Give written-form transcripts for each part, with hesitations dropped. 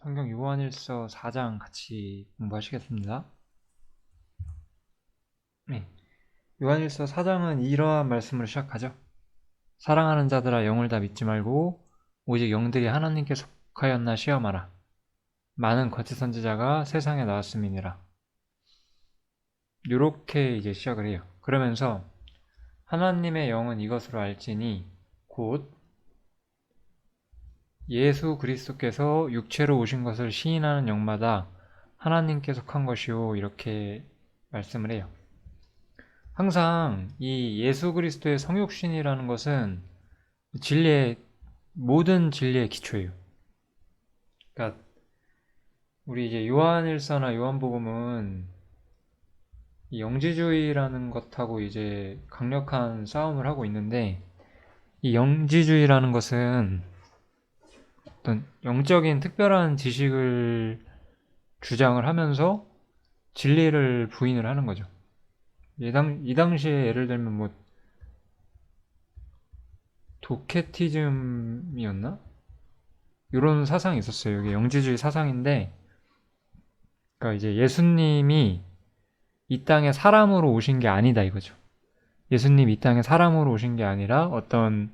성경 요한일서 4장 같이 공부하시겠습니다. 네. 요한일서 4장은 이러한 말씀으로 시작하죠. 사랑하는 자들아 영을 다 믿지 말고 오직 영들이 하나님께 속하였나 시험하라. 많은 거짓 선지자가 세상에 나왔음이니라. 요렇게 이제 시작을 해요. 그러면서 하나님의 영은 이것으로 알지니 곧 예수 그리스도께서 육체로 오신 것을 시인하는 영마다 하나님께 속한 것이요 이렇게 말씀을 해요. 항상 이 예수 그리스도의 성육신이라는 것은 진리의 모든 진리의 기초예요. 그러니까 우리 이제 요한일서나 요한복음은 이 영지주의라는 것하고 이제 강력한 싸움을 하고 있는데 이 영지주의라는 것은 어떤 영적인 특별한 지식을 주장을 하면서 진리를 부인을 하는 거죠. 이 당시에 예를 들면 뭐 도케티즘이었나? 이런 사상이 있었어요. 이게 영지주의 사상인데, 그러니까 이제 예수님이 이 땅에 사람으로 오신 게 아니다 이거죠. 예수님이 이 땅에 사람으로 오신 게 아니라 어떤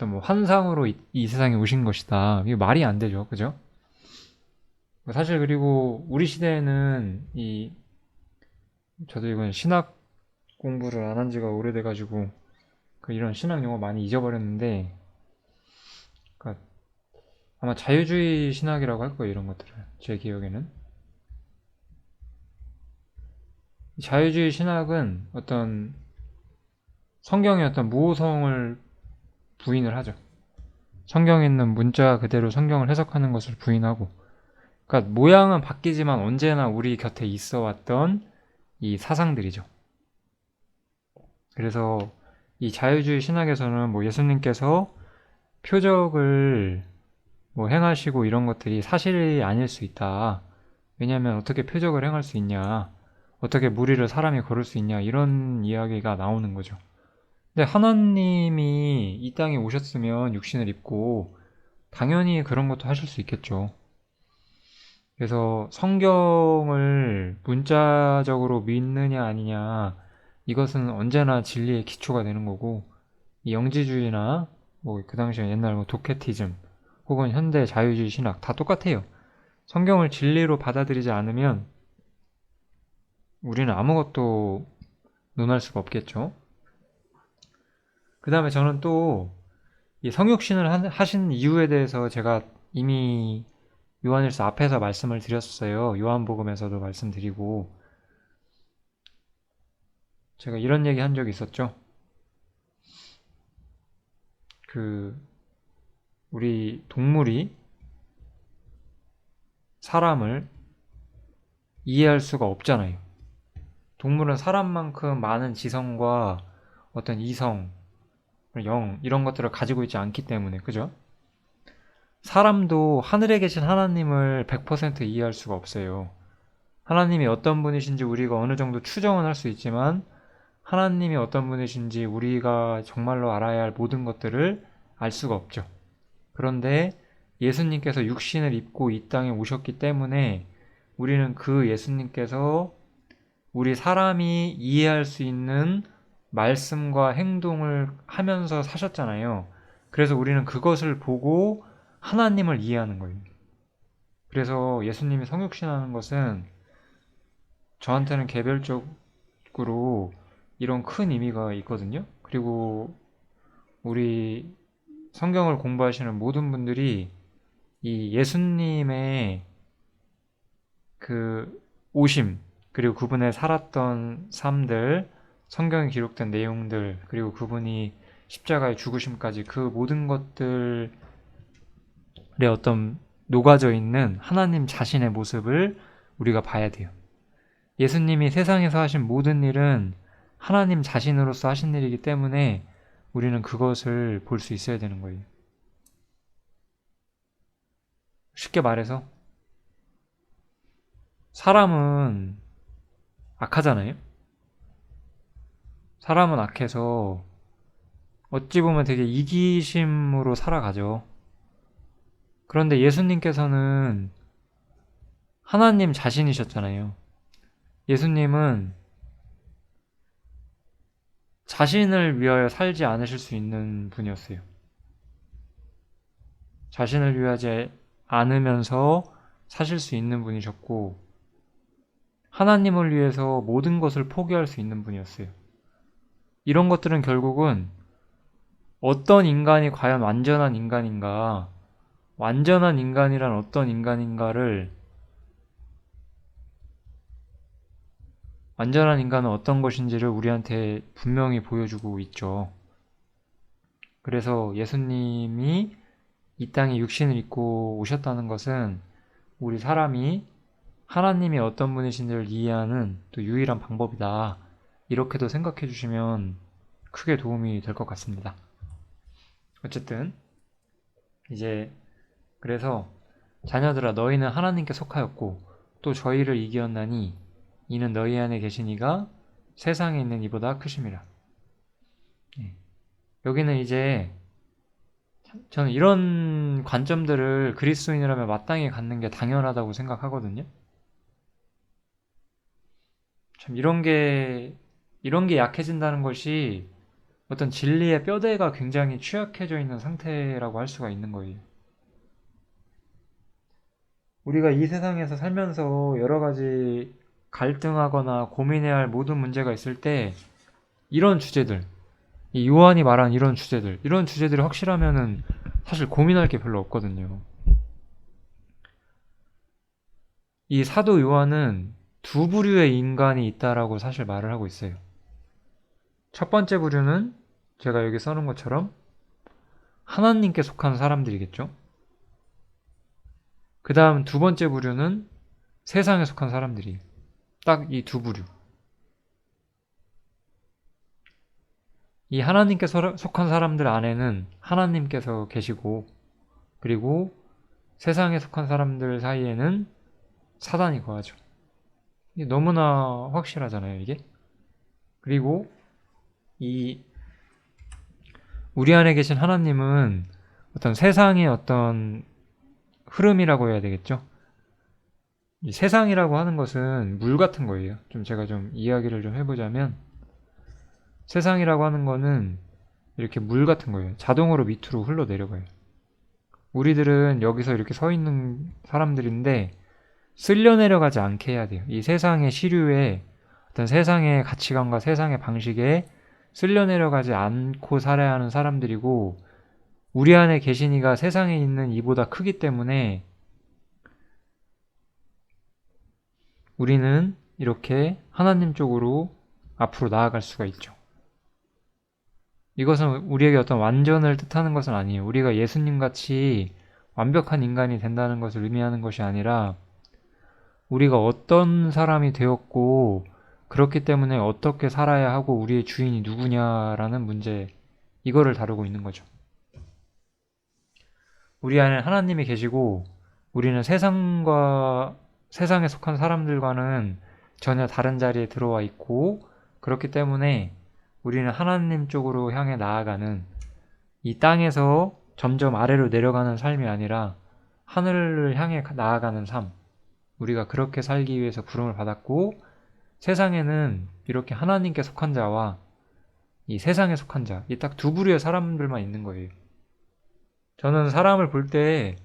뭐 환상으로 이 세상에 오신 것이다. 이게 말이 안 되죠, 그죠? 사실 그리고 우리 시대에는 저도 이건 신학 공부를 안 한 지가 오래돼가지고 이런 신학 용어 많이 잊어버렸는데, 그러니까 아마 자유주의 신학이라고 할 거예요, 이런 것들을 제 기억에는. 자유주의 신학은 어떤 성경의 어떤 무호성을 부인을 하죠. 성경에 있는 문자 그대로 성경을 해석하는 것을 부인하고, 그러니까 모양은 바뀌지만 언제나 우리 곁에 있어 왔던 이 사상들이죠. 그래서 이 자유주의 신학에서는 뭐 예수님께서 표적을 뭐 행하시고 이런 것들이 사실이 아닐 수 있다. 왜냐하면 어떻게 표적을 행할 수 있냐, 어떻게 무리를 사람이 걸을 수 있냐, 이런 이야기가 나오는 거죠. 근데 하나님이 이 땅에 오셨으면 육신을 입고 당연히 그런 것도 하실 수 있겠죠. 그래서 성경을 문자적으로 믿느냐 아니냐, 이것은 언제나 진리의 기초가 되는 거고, 이 영지주의나 뭐 그 당시에 옛날 뭐 도케티즘 혹은 현대 자유주의 신학 다 똑같아요. 성경을 진리로 받아들이지 않으면 우리는 아무것도 논할 수가 없겠죠. 그 다음에 저는 또 이 성육신을 하신 이유에 대해서 제가 이미 요한일서 앞에서 말씀을 드렸어요. 요한복음에서도 말씀드리고, 제가 이런 얘기 한 적이 있었죠. 그 우리 동물이 사람을 이해할 수가 없잖아요. 동물은 사람만큼 많은 지성과 어떤 이성, 영 이런 것들을 가지고 있지 않기 때문에, 그죠? 사람도 하늘에 계신 하나님을 100% 이해할 수가 없어요. 하나님이 어떤 분이신지 우리가 어느 정도 추정은 할 수 있지만, 하나님이 어떤 분이신지 우리가 정말로 알아야 할 모든 것들을 알 수가 없죠. 그런데 예수님께서 육신을 입고 이 땅에 오셨기 때문에 우리는 그 예수님께서 우리 사람이 이해할 수 있는 말씀과 행동을 하면서 사셨잖아요. 그래서 우리는 그것을 보고 하나님을 이해하는 거예요. 그래서 예수님이 성육신하는 것은 저한테는 개별적으로 이런 큰 의미가 있거든요. 그리고 우리 성경을 공부하시는 모든 분들이 이 예수님의 그 오심, 그리고 그분의 살았던 삶들, 성경에 기록된 내용들, 그리고 그분이 십자가의 죽으심까지 그 모든 것들의 어떤 녹아져 있는 하나님 자신의 모습을 우리가 봐야 돼요. 예수님이 세상에서 하신 모든 일은 하나님 자신으로서 하신 일이기 때문에 우리는 그것을 볼 수 있어야 되는 거예요. 쉽게 말해서 사람은 악하잖아요. 사람은 악해서 어찌 보면 되게 이기심으로 살아가죠. 그런데 예수님께서는 하나님 자신이셨잖아요. 예수님은 자신을 위하여 살지 않으실 수 있는 분이었어요. 자신을 위하지 않으면서 사실 수 있는 분이셨고, 하나님을 위해서 모든 것을 포기할 수 있는 분이었어요. 이런 것들은 결국은 어떤 인간이 과연 완전한 인간인가, 완전한 인간이란 어떤 인간인가를, 완전한 인간은 어떤 것인지를 우리한테 분명히 보여주고 있죠. 그래서 예수님이 이 땅에 육신을 입고 오셨다는 것은 우리 사람이 하나님이 어떤 분이신지를 이해하는 또 유일한 방법이다. 이렇게도 생각해 주시면 크게 도움이 될 것 같습니다. 어쨌든 이제 그래서 자녀들아 너희는 하나님께 속하였고 또 저희를 이기었나니 이는 너희 안에 계신 이가 세상에 있는 이보다 크심이라. 여기는 이제 저는 이런 관점들을 그리스도인이라면 마땅히 갖는 게 당연하다고 생각하거든요. 참 이런 게 약해진다는 것이 어떤 진리의 뼈대가 굉장히 취약해져 있는 상태라고 할 수가 있는 거예요. 우리가 이 세상에서 살면서 여러 가지 갈등하거나 고민해야 할 모든 문제가 있을 때 이런 주제들, 이 요한이 말한 이런 주제들이 확실하면은 사실 고민할 게 별로 없거든요. 이 사도 요한은 두 부류의 인간이 있다라고 사실 말을 하고 있어요. 첫 번째 부류는 제가 여기 써놓은 것처럼 하나님께 속한 사람들이겠죠. 그 다음 두 번째 부류는 세상에 속한 사람들이. 딱 이 두 부류. 이 하나님께 속한 사람들 안에는 하나님께서 계시고, 그리고 세상에 속한 사람들 사이에는 사단이 거하죠. 이게 너무나 확실하잖아요, 이게. 그리고 이 우리 안에 계신 하나님은 어떤 세상의 어떤 흐름이라고 해야 되겠죠. 이 세상이라고 하는 것은 물 같은 거예요. 제가 이야기를 좀 해보자면 세상이라고 하는 거는 이렇게 물 같은 거예요. 자동으로 밑으로 흘러내려가요. 우리들은 여기서 이렇게 서 있는 사람들인데 쓸려 내려가지 않게 해야 돼요. 이 세상의 시류에 어떤 세상의 가치관과 세상의 방식에 쓸려 내려가지 않고 살아야 하는 사람들이고, 우리 안에 계신 이가 세상에 있는 이보다 크기 때문에 우리는 이렇게 하나님 쪽으로 앞으로 나아갈 수가 있죠. 이것은 우리에게 어떤 완전을 뜻하는 것은 아니에요. 우리가 예수님 같이 완벽한 인간이 된다는 것을 의미하는 것이 아니라 우리가 어떤 사람이 되었고 그렇기 때문에 어떻게 살아야 하고 우리의 주인이 누구냐라는 문제, 이거를 다루고 있는 거죠. 우리 안에 하나님이 계시고 우리는 세상에 속한 사람들과는 전혀 다른 자리에 들어와 있고, 그렇기 때문에 우리는 하나님 쪽으로 향해 나아가는, 이 땅에서 점점 아래로 내려가는 삶이 아니라 하늘을 향해 나아가는 삶, 우리가 그렇게 살기 위해서 부름을 받았고, 세상에는 이렇게 하나님께 속한 자와 이 세상에 속한 자, 이 딱 두 부류의 사람들만 있는 거예요. 저는 사람을 볼 때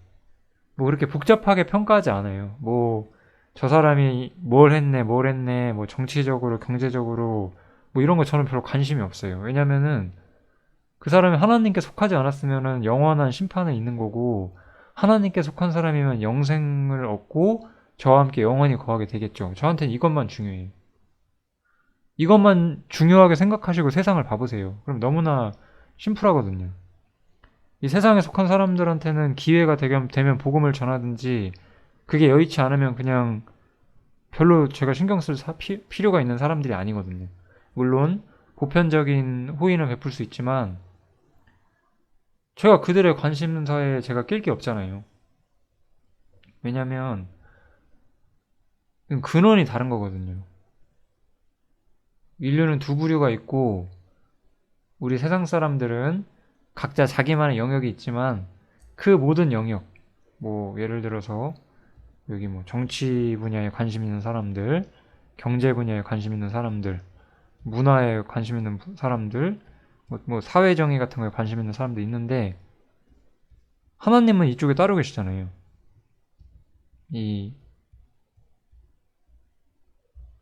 뭐 그렇게 복잡하게 평가하지 않아요. 뭐 저 사람이 뭘 했네, 뭐 정치적으로, 경제적으로 뭐 이런 거 저는 별로 관심이 없어요. 왜냐면은 그 사람이 하나님께 속하지 않았으면은 영원한 심판에 있는 거고, 하나님께 속한 사람이면 영생을 얻고 저와 함께 영원히 거하게 되겠죠. 저한테는 이것만 중요해요. 이것만 중요하게 생각하시고 세상을 봐보세요. 그럼 너무나 심플하거든요. 이 세상에 속한 사람들한테는 기회가 되면 복음을 전하든지, 그게 여의치 않으면 그냥 별로 제가 신경 쓸 필요가 있는 사람들이 아니거든요. 물론 보편적인 호의는 베풀 수 있지만 제가 그들의 관심사에 제가 낄 게 없잖아요. 왜냐면 근원이 다른 거거든요. 인류는 두 부류가 있고 우리 세상 사람들은 각자 자기만의 영역이 있지만 그 모든 영역, 뭐 예를 들어서 여기 뭐 정치 분야에 관심 있는 사람들, 경제 분야에 관심 있는 사람들, 문화에 관심 있는 사람들, 뭐 사회정의 같은 거에 관심 있는 사람도 있는데 하나님은 이쪽에 따로 계시잖아요.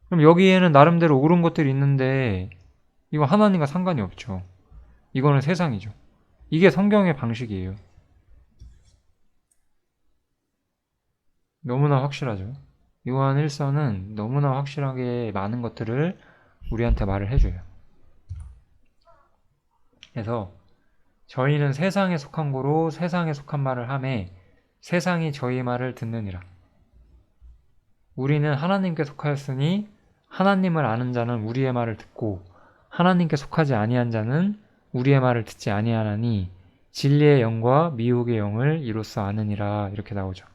그럼 여기에는 나름대로 옳은 것들이 있는데 이거 하나님과 상관이 없죠. 이거는 세상이죠. 이게 성경의 방식이에요. 너무나 확실하죠. 요한 1서는 너무나 확실하게 많은 것들을 우리한테 말을 해줘요. 그래서 저희는 세상에 속한 고로 세상에 속한 말을 하매 세상이 저희 말을 듣느니라. 우리는 하나님께 속하였으니 하나님을 아는 자는 우리의 말을 듣고 하나님께 속하지 아니한 자는 우리의 말을 듣지 아니하나니 진리의 영과 미혹의 영을 이로써 아느니라. 이렇게 나오죠.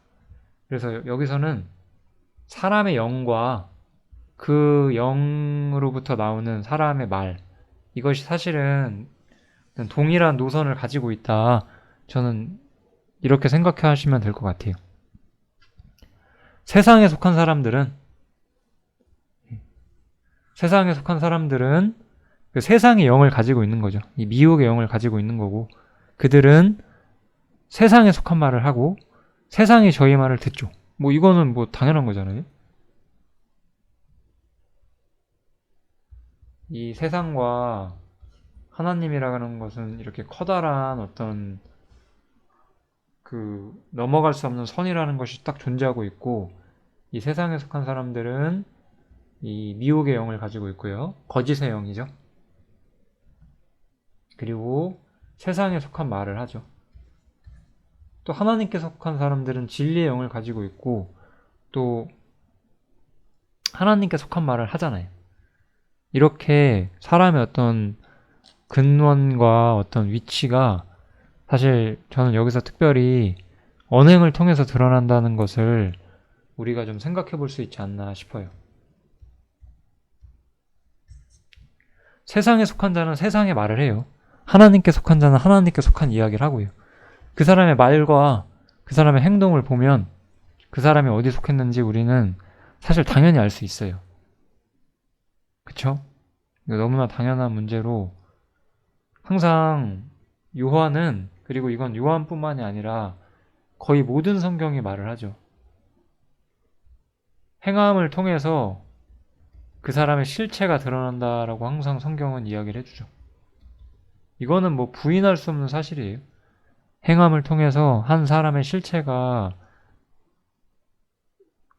그래서 여기서는 사람의 영과 그 영으로부터 나오는 사람의 말, 이것이 사실은 동일한 노선을 가지고 있다. 저는 이렇게 생각하시면 될 것 같아요. 세상에 속한 사람들은 그 세상의 영을 가지고 있는 거죠. 이 미혹의 영을 가지고 있는 거고, 그들은 세상에 속한 말을 하고 세상이 저희 말을 듣죠. 뭐 이거는 뭐 당연한 거잖아요. 이 세상과 하나님이라는 것은 이렇게 커다란 어떤 그 넘어갈 수 없는 선이라는 것이 딱 존재하고 있고, 이 세상에 속한 사람들은 이 미혹의 영을 가지고 있고요. 거짓의 영이죠. 그리고 세상에 속한 말을 하죠. 또 하나님께 속한 사람들은 진리의 영을 가지고 있고 또 하나님께 속한 말을 하잖아요. 이렇게 사람의 어떤 근원과 어떤 위치가 사실 저는 여기서 특별히 언행을 통해서 드러난다는 것을 우리가 좀 생각해 볼 수 있지 않나 싶어요. 세상에 속한 자는 세상의 말을 해요. 하나님께 속한 자는 하나님께 속한 이야기를 하고요. 그 사람의 말과 그 사람의 행동을 보면 그 사람이 어디 속했는지 우리는 사실 당연히 알 수 있어요. 그쵸? 이거 너무나 당연한 문제로 항상 요한은, 그리고 이건 요한뿐만이 아니라 거의 모든 성경이 말을 하죠. 행함을 통해서 그 사람의 실체가 드러난다라고 항상 성경은 이야기를 해주죠. 이거는 뭐 부인할 수 없는 사실이에요. 행함을 통해서 한 사람의 실체가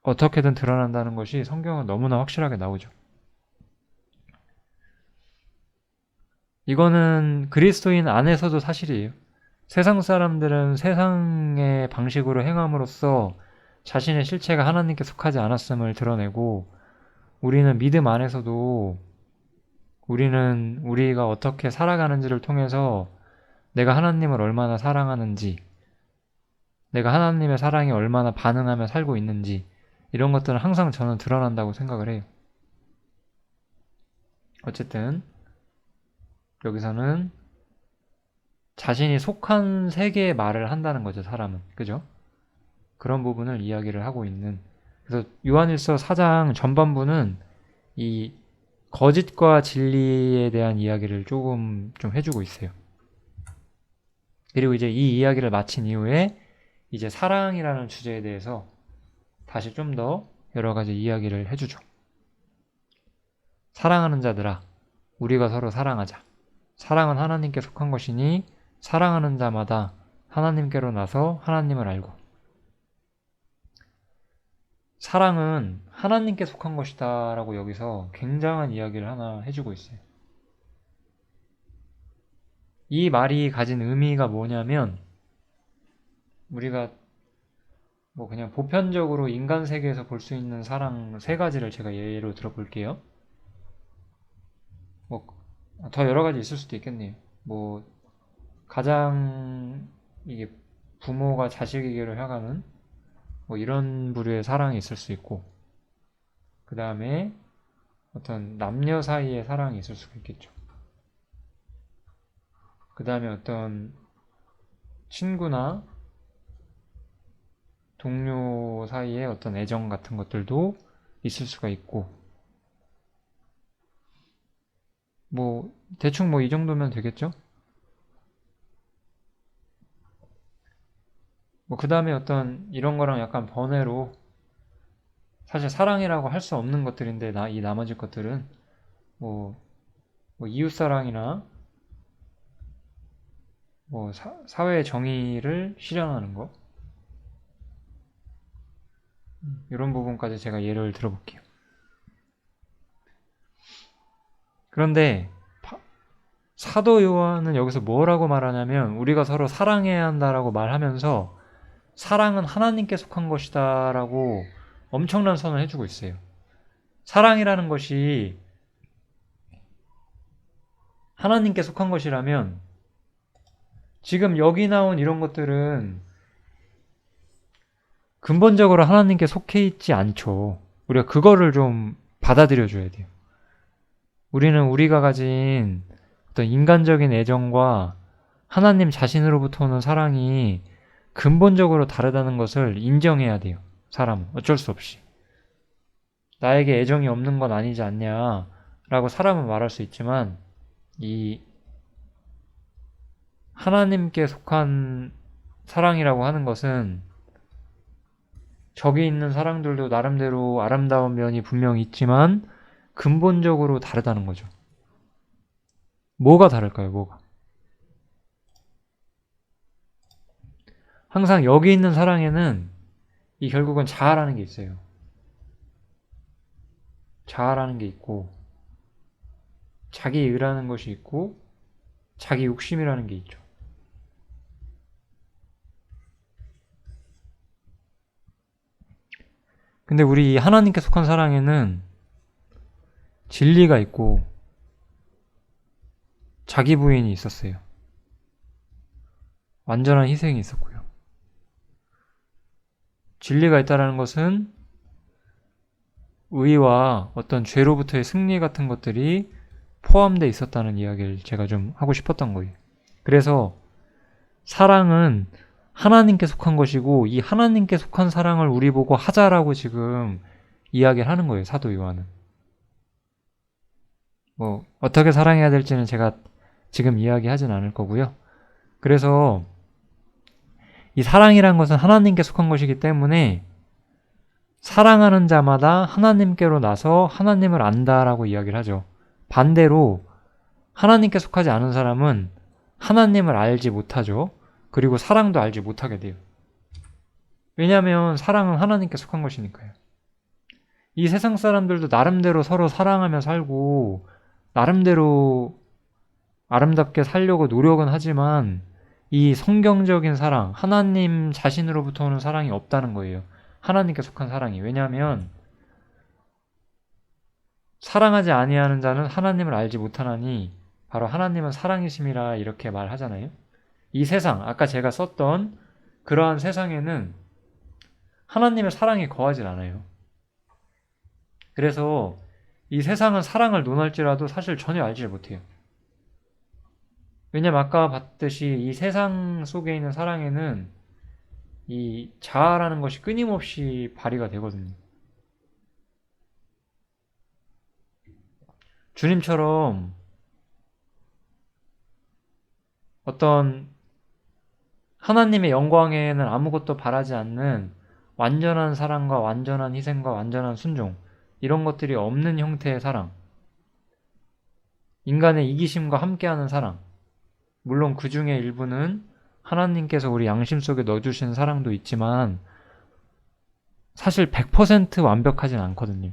어떻게든 드러난다는 것이 성경은 너무나 확실하게 나오죠. 이거는 그리스도인 안에서도 사실이에요. 세상 사람들은 세상의 방식으로 행함으로써 자신의 실체가 하나님께 속하지 않았음을 드러내고, 우리는 믿음 안에서도 우리는 우리가 어떻게 살아가는지를 통해서 내가 하나님을 얼마나 사랑하는지, 내가 하나님의 사랑에 얼마나 반응하며 살고 있는지, 이런 것들은 항상 저는 드러난다고 생각을 해요. 어쨌든 여기서는 자신이 속한 세계의 말을 한다는 거죠, 사람은. 그죠? 그런 부분을 이야기를 하고 있는. 그래서 요한일서 4장 전반부는 이 거짓과 진리에 대한 이야기를 조금 좀 해주고 있어요. 그리고 이제 이 이야기를 마친 이후에 이제 사랑이라는 주제에 대해서 다시 좀 더 여러 가지 이야기를 해주죠. 사랑하는 자들아, 우리가 서로 사랑하자. 사랑은 하나님께 속한 것이니 사랑하는 자마다 하나님께로 나서 하나님을 알고. 사랑은 하나님께 속한 것이다 라고 여기서 굉장한 이야기를 하나 해주고 있어요. 이 말이 가진 의미가 뭐냐면, 우리가 뭐 그냥 보편적으로 인간 세계에서 볼 수 있는 사랑 세 가지를 제가 예로 들어볼게요. 뭐 더 여러 가지 있을 수도 있겠네요. 뭐 가장 이게 부모가 자식에게로 향하는 뭐 이런 부류의 사랑이 있을 수 있고, 그 다음에 어떤 남녀 사이의 사랑이 있을 수가 있겠죠. 그 다음에 어떤 친구나 동료 사이에 어떤 애정 같은 것들도 있을 수가 있고, 뭐, 대충 뭐 이 정도면 되겠죠? 뭐, 그 다음에 어떤 이런 거랑 약간 번외로, 사실 사랑이라고 할 수 없는 것들인데, 이 나머지 것들은, 뭐, 뭐 이웃사랑이나, 뭐, 사회 정의를 실현하는 거, 이런 부분까지 제가 예를 들어볼게요. 그런데, 사도 요한은 여기서 뭐라고 말하냐면, 우리가 서로 사랑해야 한다라고 말하면서, 사랑은 하나님께 속한 것이다 라고 엄청난 선언을 해주고 있어요. 사랑이라는 것이 하나님께 속한 것이라면 지금 여기 나온 이런 것들은 근본적으로 하나님께 속해 있지 않죠. 우리가 그거를 좀 받아들여 줘야 돼요. 우리는 우리가 가진 어떤 인간적인 애정과 하나님 자신으로부터 오는 사랑이 근본적으로 다르다는 것을 인정해야 돼요. 사람은 어쩔 수 없이. 나에게 애정이 없는 건 아니지 않냐 라고 사람은 말할 수 있지만, 이 하나님께 속한 사랑이라고 하는 것은 저기 있는 사랑들도 나름대로 아름다운 면이 분명히 있지만 근본적으로 다르다는 거죠. 뭐가 다를까요? 뭐가? 항상 여기 있는 사랑에는 이 결국은 자아라는 게 있어요. 자아라는 게 있고, 자기 의라는 것이 있고, 자기 욕심이라는 게 있죠. 근데 우리 하나님께 속한 사랑에는 진리가 있고 자기 부인이 있었어요. 완전한 희생이 있었고요. 진리가 있다는 것은 의와 어떤 죄로부터의 승리 같은 것들이 포함되어 있었다는 이야기를 제가 좀 하고 싶었던 거예요. 그래서 사랑은 하나님께 속한 것이고, 이 하나님께 속한 사랑을 우리 보고 하자라고 지금 이야기를 하는 거예요. 사도 요한은. 뭐 어떻게 사랑해야 될지는 제가 지금 이야기하진 않을 거고요. 그래서 이 사랑이란 것은 하나님께 속한 것이기 때문에 사랑하는 자마다 하나님께로 나서 하나님을 안다라고 이야기를 하죠. 반대로 하나님께 속하지 않은 사람은 하나님을 알지 못하죠. 그리고 사랑도 알지 못하게 돼요. 왜냐하면 사랑은 하나님께 속한 것이니까요. 이 세상 사람들도 나름대로 서로 사랑하며 살고 나름대로 아름답게 살려고 노력은 하지만 이 성경적인 사랑, 하나님 자신으로부터 오는 사랑이 없다는 거예요. 하나님께 속한 사랑이. 왜냐하면 사랑하지 아니하는 자는 하나님을 알지 못하나니 바로 하나님은 사랑이심이라 이렇게 말하잖아요. 이 세상, 아까 제가 썼던 그러한 세상에는 하나님의 사랑이 거하지 않아요. 그래서 이 세상은 사랑을 논할지라도 사실 전혀 알지 못해요. 왜냐면 아까 봤듯이 이 세상 속에 있는 사랑에는 이 자아라는 것이 끊임없이 발휘가 되거든요. 주님처럼 어떤 하나님의 영광에는 아무것도 바라지 않는 완전한 사랑과 완전한 희생과 완전한 순종, 이런 것들이 없는 형태의 사랑, 인간의 이기심과 함께하는 사랑, 물론 그 중에 일부는 하나님께서 우리 양심 속에 넣어주신 사랑도 있지만 사실 100% 완벽하진 않거든요.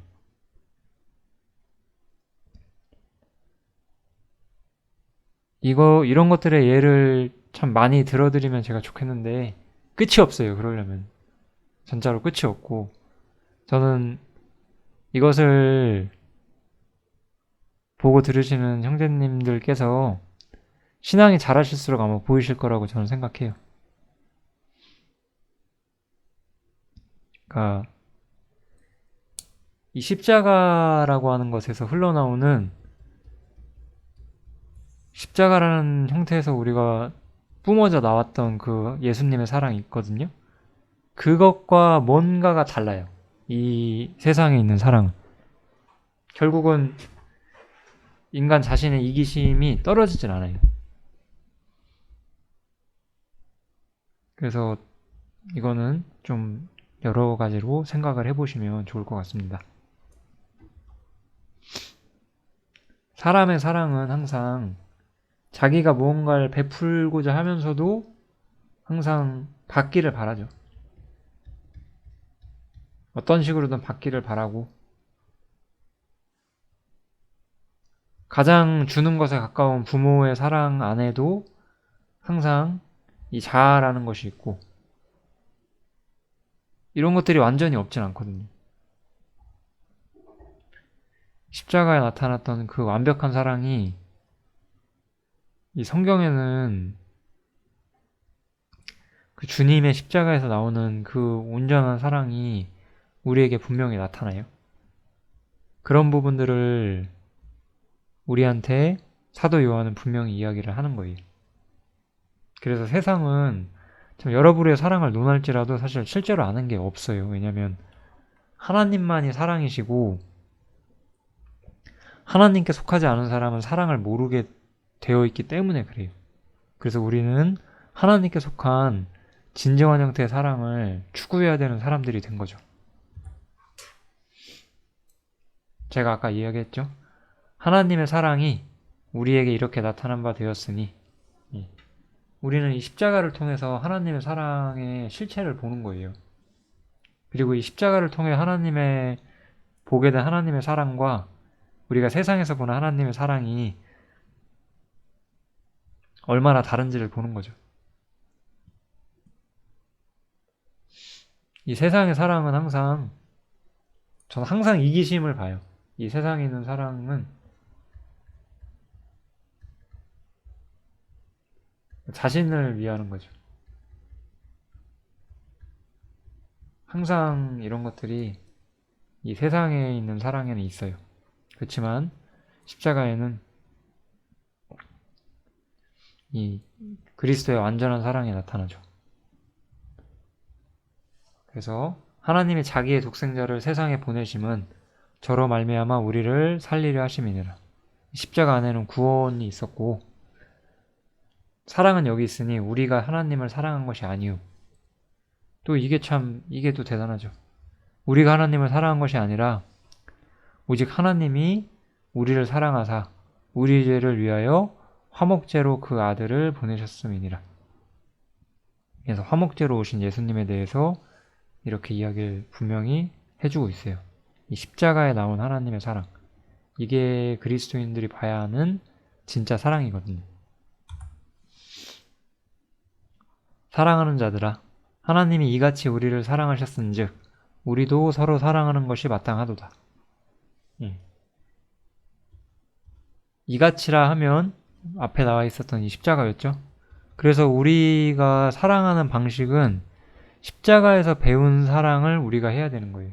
이런 것들의 예를 참 많이 들어드리면 제가 좋겠는데 끝이 없어요. 그러려면 진짜로 끝이 없고, 저는 이것을 보고 들으시는 형제님들께서 신앙이 잘하실수록 아마 보이실 거라고 저는 생각해요. 그러니까 이 십자가라고 하는 것에서 흘러나오는, 십자가라는 형태에서 우리가 뿜어져 나왔던 그 예수님의 사랑이 있거든요. 그것과 뭔가가 달라요. 이 세상에 있는 사랑은. 결국은 인간 자신의 이기심이 떨어지진 않아요. 그래서 이거는 좀 여러 가지로 생각을 해보시면 좋을 것 같습니다. 사람의 사랑은 항상 자기가 무언가를 베풀고자 하면서도 항상 받기를 바라죠. 어떤 식으로든 받기를 바라고, 가장 주는 것에 가까운 부모의 사랑 안에도 항상 이 자아라는 것이 있고, 이런 것들이 완전히 없진 않거든요. 십자가에 나타났던 그 완벽한 사랑이 이 성경에는 그 주님의 십자가에서 나오는 그 온전한 사랑이 우리에게 분명히 나타나요. 그런 부분들을 우리한테 사도 요한은 분명히 이야기를 하는 거예요. 그래서 세상은 참 여러분의 사랑을 논할지라도 사실 실제로 아는 게 없어요. 왜냐하면 하나님만이 사랑이시고 하나님께 속하지 않은 사람은 사랑을 모르게 되어 있기 때문에 그래요. 그래서 우리는 하나님께 속한 진정한 형태의 사랑을 추구해야 되는 사람들이 된 거죠. 제가 아까 이야기했죠. 하나님의 사랑이 우리에게 이렇게 나타난 바 되었으니 우리는 이 십자가를 통해서 하나님의 사랑의 실체를 보는 거예요. 그리고 이 십자가를 통해 하나님의 보게 된 하나님의 사랑과 우리가 세상에서 보는 하나님의 사랑이 얼마나 다른지를 보는 거죠. 이 세상의 사랑은 저는 항상 이기심을 봐요. 이 세상에 있는 사랑은 자신을 위하는 거죠. 항상 이런 것들이 이 세상에 있는 사랑에는 있어요. 그렇지만 십자가에는 이 그리스도의 완전한 사랑이 나타나죠. 그래서 하나님이 자기의 독생자를 세상에 보내심은 저로 말미암아 우리를 살리려 하심이니라. 십자가 안에는 구원이 있었고 사랑은 여기 있으니 우리가 하나님을 사랑한 것이 아니요. 또 이게 또 대단하죠. 우리가 하나님을 사랑한 것이 아니라 오직 하나님이 우리를 사랑하사 우리 죄를 위하여 화목제로 그 아들을 보내셨음이니라. 그래서 화목제로 오신 예수님에 대해서 이렇게 이야기를 분명히 해주고 있어요. 이 십자가에 나온 하나님의 사랑. 이게 그리스도인들이 봐야 하는 진짜 사랑이거든요. 사랑하는 자들아, 하나님이 이같이 우리를 사랑하셨은즉 우리도 서로 사랑하는 것이 마땅하도다. 이같이라 하면 앞에 나와 있었던 이 십자가였죠. 그래서 우리가 사랑하는 방식은 십자가에서 배운 사랑을 우리가 해야 되는 거예요.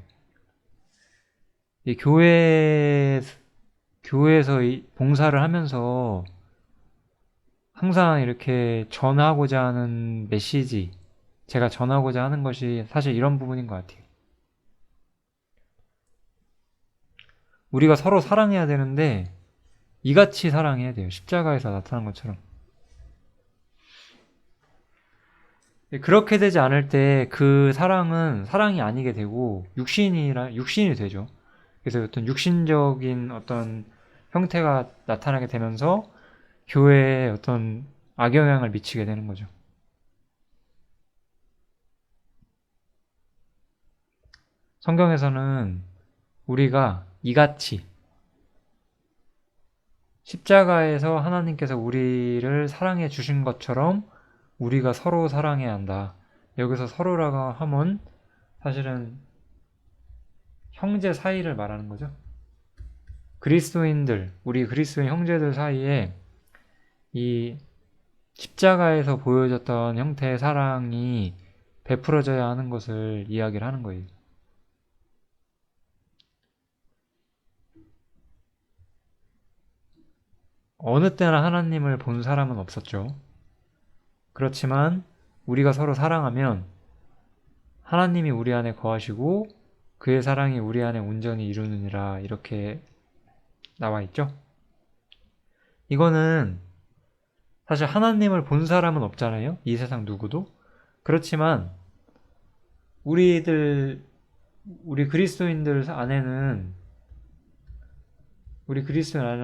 이 교회에서 봉사를 하면서 항상 이렇게 전하고자 하는 메시지, 제가 전하고자 하는 것이 사실 이런 부분인 것 같아요. 우리가 서로 사랑해야 되는데 이같이 사랑해야 돼요. 십자가에서 나타난 것처럼. 그렇게 되지 않을 때 그 사랑은 사랑이 아니게 되고 육신이 되죠. 그래서 어떤 육신적인 어떤 형태가 나타나게 되면서 교회에 어떤 악영향을 미치게 되는 거죠. 성경에서는 우리가 이같이 십자가에서 하나님께서 우리를 사랑해 주신 것처럼 우리가 서로 사랑해야 한다. 여기서 서로라고 하면 사실은 형제 사이를 말하는 거죠. 우리 그리스도인 형제들 사이에 이 십자가에서 보여졌던 형태의 사랑이 베풀어져야 하는 것을 이야기를 하는 거예요. 어느 때나 하나님을 본 사람은 없었죠. 그렇지만 우리가 서로 사랑하면 하나님이 우리 안에 거하시고 그의 사랑이 우리 안에 온전히 이루느니라 이렇게 나와 있죠. 이거는 사실 하나님을 본 사람은 없잖아요. 이 세상 누구도. 그렇지만 우리 그리스도인들 안에는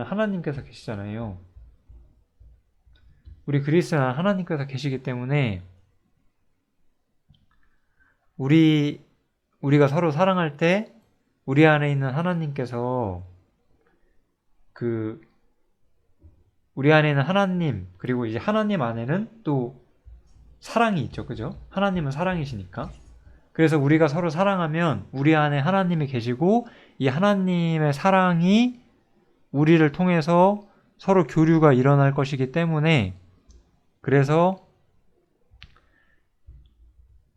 하나님께서 계시잖아요. 우리 그리스도인 안에 하나님께서 계시기 때문에 우리가 서로 사랑할 때 우리 안에 있는 하나님께서 우리 안에 있는 하나님, 그리고 이제 하나님 안에는 또 사랑이 있죠. 그죠? 하나님은 사랑이시니까. 그래서 우리가 서로 사랑하면 우리 안에 하나님이 계시고 이 하나님의 사랑이 우리를 통해서 서로 교류가 일어날 것이기 때문에, 그래서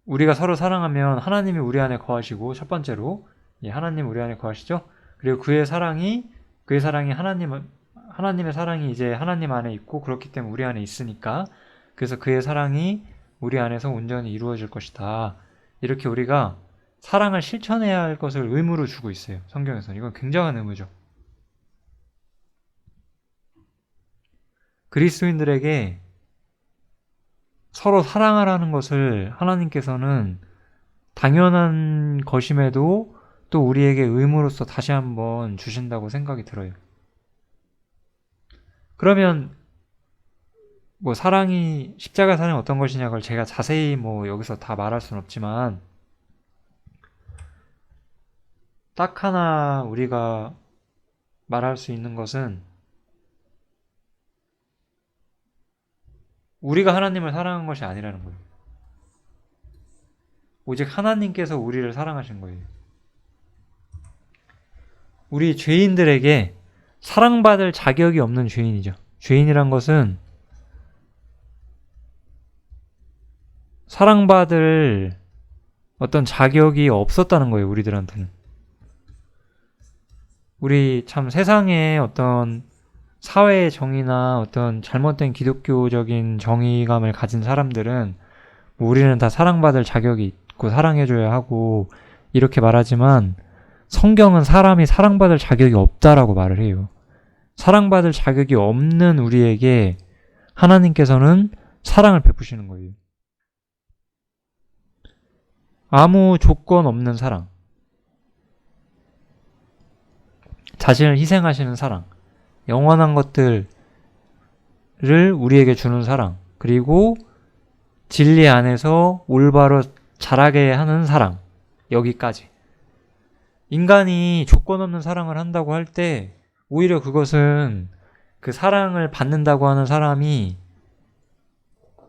우리가 서로 사랑하면 하나님이 우리 안에 거하시고, 첫 번째로 하나님 우리 안에 거하시죠. 그리고 그의 사랑이 하나님의 사랑이 이제 하나님 안에 있고, 그렇기 때문에 우리 안에 있으니까, 그래서 그의 사랑이 우리 안에서 온전히 이루어질 것이다. 이렇게 우리가 사랑을 실천해야 할 것을 의무로 주고 있어요. 성경에서는. 이건 굉장한 의무죠. 그리스도인들에게 서로 사랑하라는 것을 하나님께서는 당연한 것임에도 또 우리에게 의무로서 다시 한번 주신다고 생각이 들어요. 그러면 십자가 사랑이 어떤 것이냐를 제가 자세히 여기서 다 말할 수는 없지만, 딱 하나 우리가 말할 수 있는 것은, 우리가 하나님을 사랑한 것이 아니라는 거예요. 오직 하나님께서 우리를 사랑하신 거예요. 우리 죄인들에게 사랑받을 자격이 없는 죄인이죠. 죄인이란 것은 사랑받을 어떤 자격이 없었다는 거예요. 우리들한테는. 우리 참 세상에 어떤 사회의 정의나 어떤 잘못된 기독교적인 정의감을 가진 사람들은 우리는 다 사랑받을 자격이 있고 사랑해줘야 하고 이렇게 말하지만, 성경은 사람이 사랑받을 자격이 없다라고 말을 해요. 사랑받을 자격이 없는 우리에게 하나님께서는 사랑을 베푸시는 거예요. 아무 조건 없는 사랑, 자신을 희생하시는 사랑, 영원한 것들을 우리에게 주는 사랑, 그리고 진리 안에서 올바로 자라게 하는 사랑, 여기까지. 인간이 조건 없는 사랑을 한다고 할 때 오히려 그것은 그 사랑을 받는다고 하는 사람이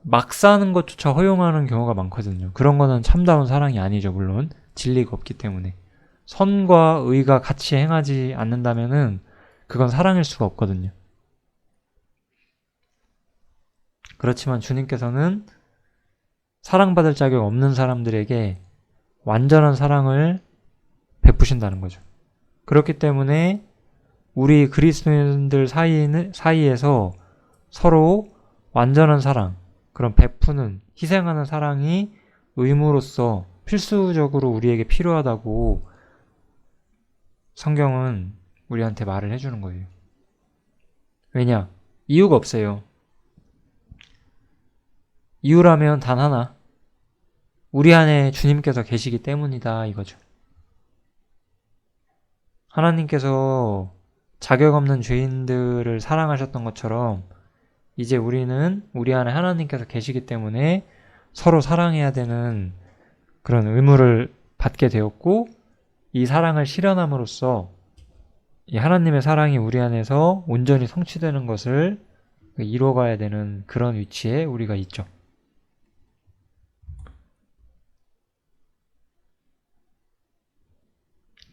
막 사는 것조차 허용하는 경우가 많거든요. 그런 거는 참다운 사랑이 아니죠. 물론 진리가 없기 때문에. 선과 의가 같이 행하지 않는다면은 그건 사랑일 수가 없거든요. 그렇지만 주님께서는 사랑받을 자격 없는 사람들에게 완전한 사랑을 베푸신다는 거죠. 그렇기 때문에 우리 그리스도인들 사이에서 서로 완전한 사랑, 그런 베푸는, 희생하는 사랑이 의무로서 필수적으로 우리에게 필요하다고 성경은 우리한테 말을 해주는 거예요. 왜냐? 이유가 없어요. 이유라면 단 하나. 우리 안에 주님께서 계시기 때문이다, 이거죠. 하나님께서 자격 없는 죄인들을 사랑하셨던 것처럼 이제 우리는 우리 안에 하나님께서 계시기 때문에 서로 사랑해야 되는 그런 의무를 받게 되었고, 이 사랑을 실현함으로써 이 하나님의 사랑이 우리 안에서 온전히 성취되는 것을 이루어가야 되는 그런 위치에 우리가 있죠.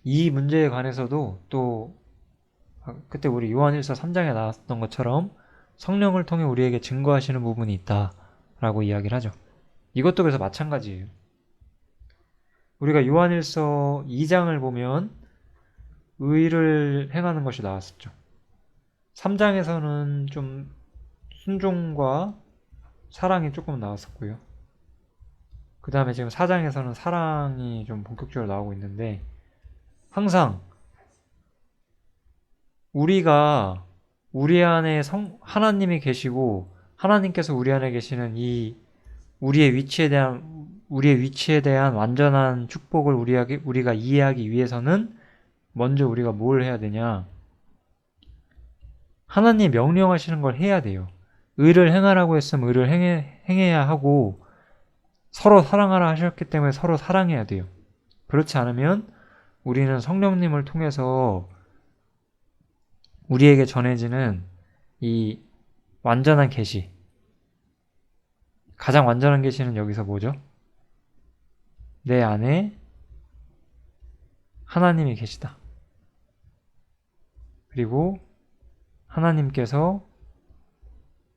이 문제에 관해서도 또 그때 우리 요한일서 3장에 나왔던 것처럼 성령을 통해 우리에게 증거하시는 부분이 있다라고 이야기를 하죠. 이것도 그래서 마찬가지예요. 우리가 요한일서 2장을 보면 의를 행하는 것이 나왔었죠. 3장에서는 좀 순종과 사랑이 조금 나왔었고요. 그 다음에 지금 4장에서는 사랑이 좀 본격적으로 나오고 있는데, 항상 우리가 우리 안에 하나님이 계시고 하나님께서 우리 안에 계시는 이 우리의 위치에 대한 완전한 축복을 우리가 이해하기 위해서는 먼저 우리가 뭘 해야 되냐? 하나님 명령하시는 걸 해야 돼요. 의를 행하라고 했으면 의를 행해야 하고, 서로 사랑하라 하셨기 때문에 서로 사랑해야 돼요. 그렇지 않으면 우리는 성령님을 통해서 우리에게 전해지는 이 완전한 계시, 가장 완전한 계시는 여기서 뭐죠? 내 안에 하나님이 계시다. 그리고 하나님께서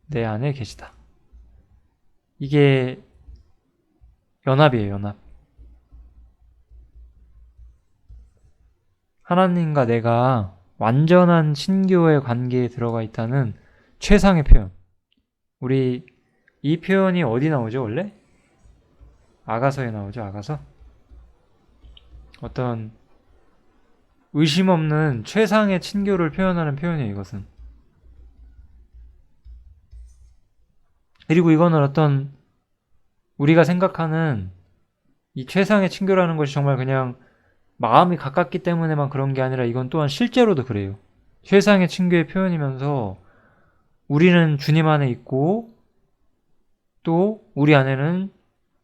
내 안에 계시다. 이게 연합이에요, 연합. 하나님과 내가 완전한 신교의 관계에 들어가 있다는 최상의 표현. 우리 이 표현이 어디 나오죠, 원래? 아가서에 나오죠, 아가서? 어떤 의심 없는 최상의 친교를 표현하는 표현이에요, 이것은. 그리고 이거는 어떤 우리가 생각하는 이 최상의 친교라는 것이 정말 그냥 마음이 가깝기 때문에만 그런 게 아니라 이건 또한 실제로도 그래요. 최상의 친교의 표현이면서 우리는 주님 안에 있고 또 우리 안에는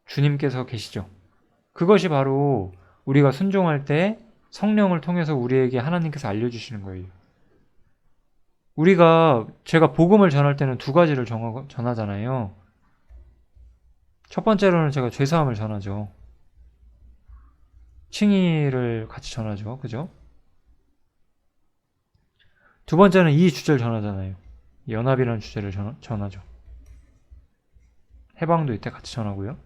주님께서 계시죠. 그것이 바로 우리가 순종할 때 성령을 통해서 우리에게 하나님께서 알려주시는 거예요. 제가 복음을 전할 때는 두 가지를 전하잖아요. 첫 번째로는 제가 죄사함을 전하죠. 칭의를 같이 전하죠. 그죠? 두 번째는 이 주제를 전하잖아요. 연합이라는 주제를 전하죠. 해방도 이때 같이 전하고요.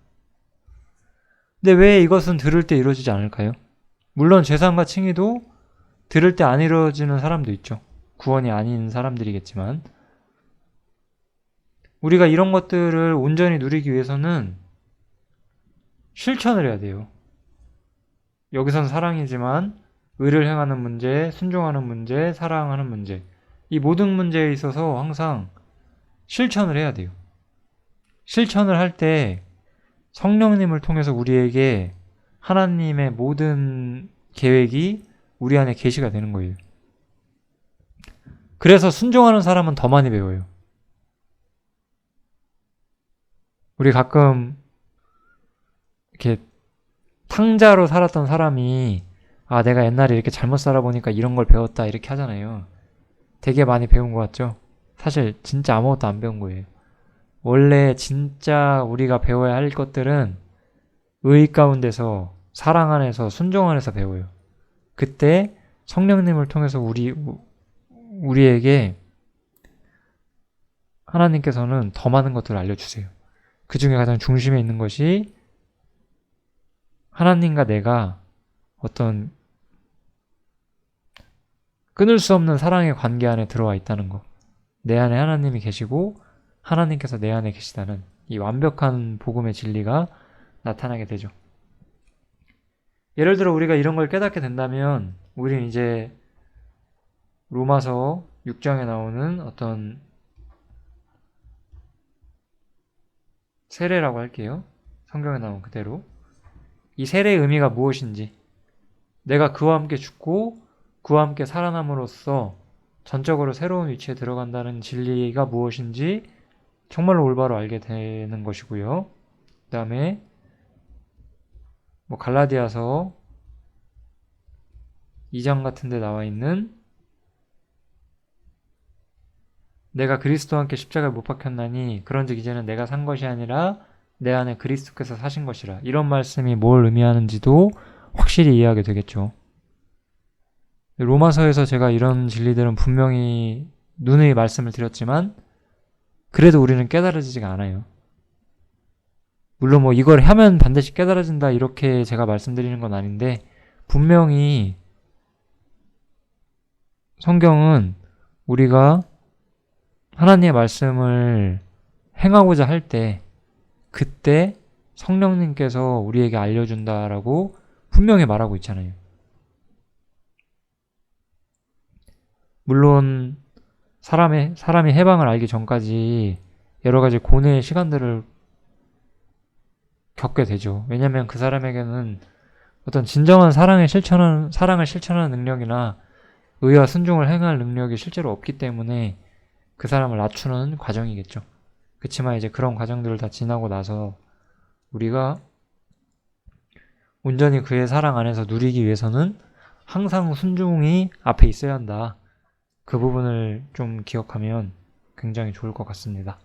근데 왜 이것은 들을 때 이루어지지 않을까요? 물론 죄사함과 칭의도 들을 때 안 이루어지는 사람도 있죠. 구원이 아닌 사람들이겠지만, 우리가 이런 것들을 온전히 누리기 위해서는 실천을 해야 돼요. 여기선 사랑이지만 의를 행하는 문제, 순종하는 문제, 사랑하는 문제, 이 모든 문제에 있어서 항상 실천을 해야 돼요. 실천을 할 때 성령님을 통해서 우리에게 하나님의 모든 계획이 우리 안에 계시가 되는 거예요. 그래서 순종하는 사람은 더 많이 배워요. 우리 가끔 이렇게 탕자로 살았던 사람이 내가 옛날에 이렇게 잘못 살아보니까 이런 걸 배웠다 이렇게 하잖아요. 되게 많이 배운 것 같죠? 사실 진짜 아무것도 안 배운 거예요. 원래 진짜 우리가 배워야 할 것들은 의 가운데서, 사랑 안에서, 순종 안에서 배워요. 그때 성령님을 통해서 우리에게 하나님께서는 더 많은 것들을 알려주세요. 그 중에 가장 중심에 있는 것이 하나님과 내가 어떤 끊을 수 없는 사랑의 관계 안에 들어와 있다는 것. 내 안에 하나님이 계시고 하나님께서 내 안에 계시다는 이 완벽한 복음의 진리가 나타나게 되죠. 예를 들어 우리가 이런 걸 깨닫게 된다면 우리는 이제 로마서 6장에 나오는 어떤 세례라고 할게요. 성경에 나온 그대로. 이 세례의 의미가 무엇인지, 내가 그와 함께 죽고 그와 함께 살아남으로써 전적으로 새로운 위치에 들어간다는 진리가 무엇인지 정말로 올바로 알게 되는 것이고요. 그 다음에 갈라디아서 2장 같은 데 나와 있는 내가 그리스도와 함께 십자가에 못 박혔나니 그런즉 이제는 내가 산 것이 아니라 내 안에 그리스도께서 사신 것이라. 이런 말씀이 뭘 의미하는지도 확실히 이해하게 되겠죠. 로마서에서 제가 이런 진리들은 분명히 누누이 말씀을 드렸지만 그래도 우리는 깨달아지지가 않아요. 물론 이걸 하면 반드시 깨달아진다 이렇게 제가 말씀드리는 건 아닌데 분명히 성경은 우리가 하나님의 말씀을 행하고자 할 때 그때 성령님께서 우리에게 알려준다라고 분명히 말하고 있잖아요. 물론 사람이 해방을 알기 전까지 여러 가지 고뇌의 시간들을 겪게 되죠. 왜냐하면 그 사람에게는 어떤 진정한 사랑을 실천하는 능력이나 의와 순종을 행할 능력이 실제로 없기 때문에 그 사람을 낮추는 과정이겠죠. 그렇지만 이제 그런 과정들을 다 지나고 나서 우리가 온전히 그의 사랑 안에서 누리기 위해서는 항상 순종이 앞에 있어야 한다. 그 부분을 좀 기억하면 굉장히 좋을 것 같습니다.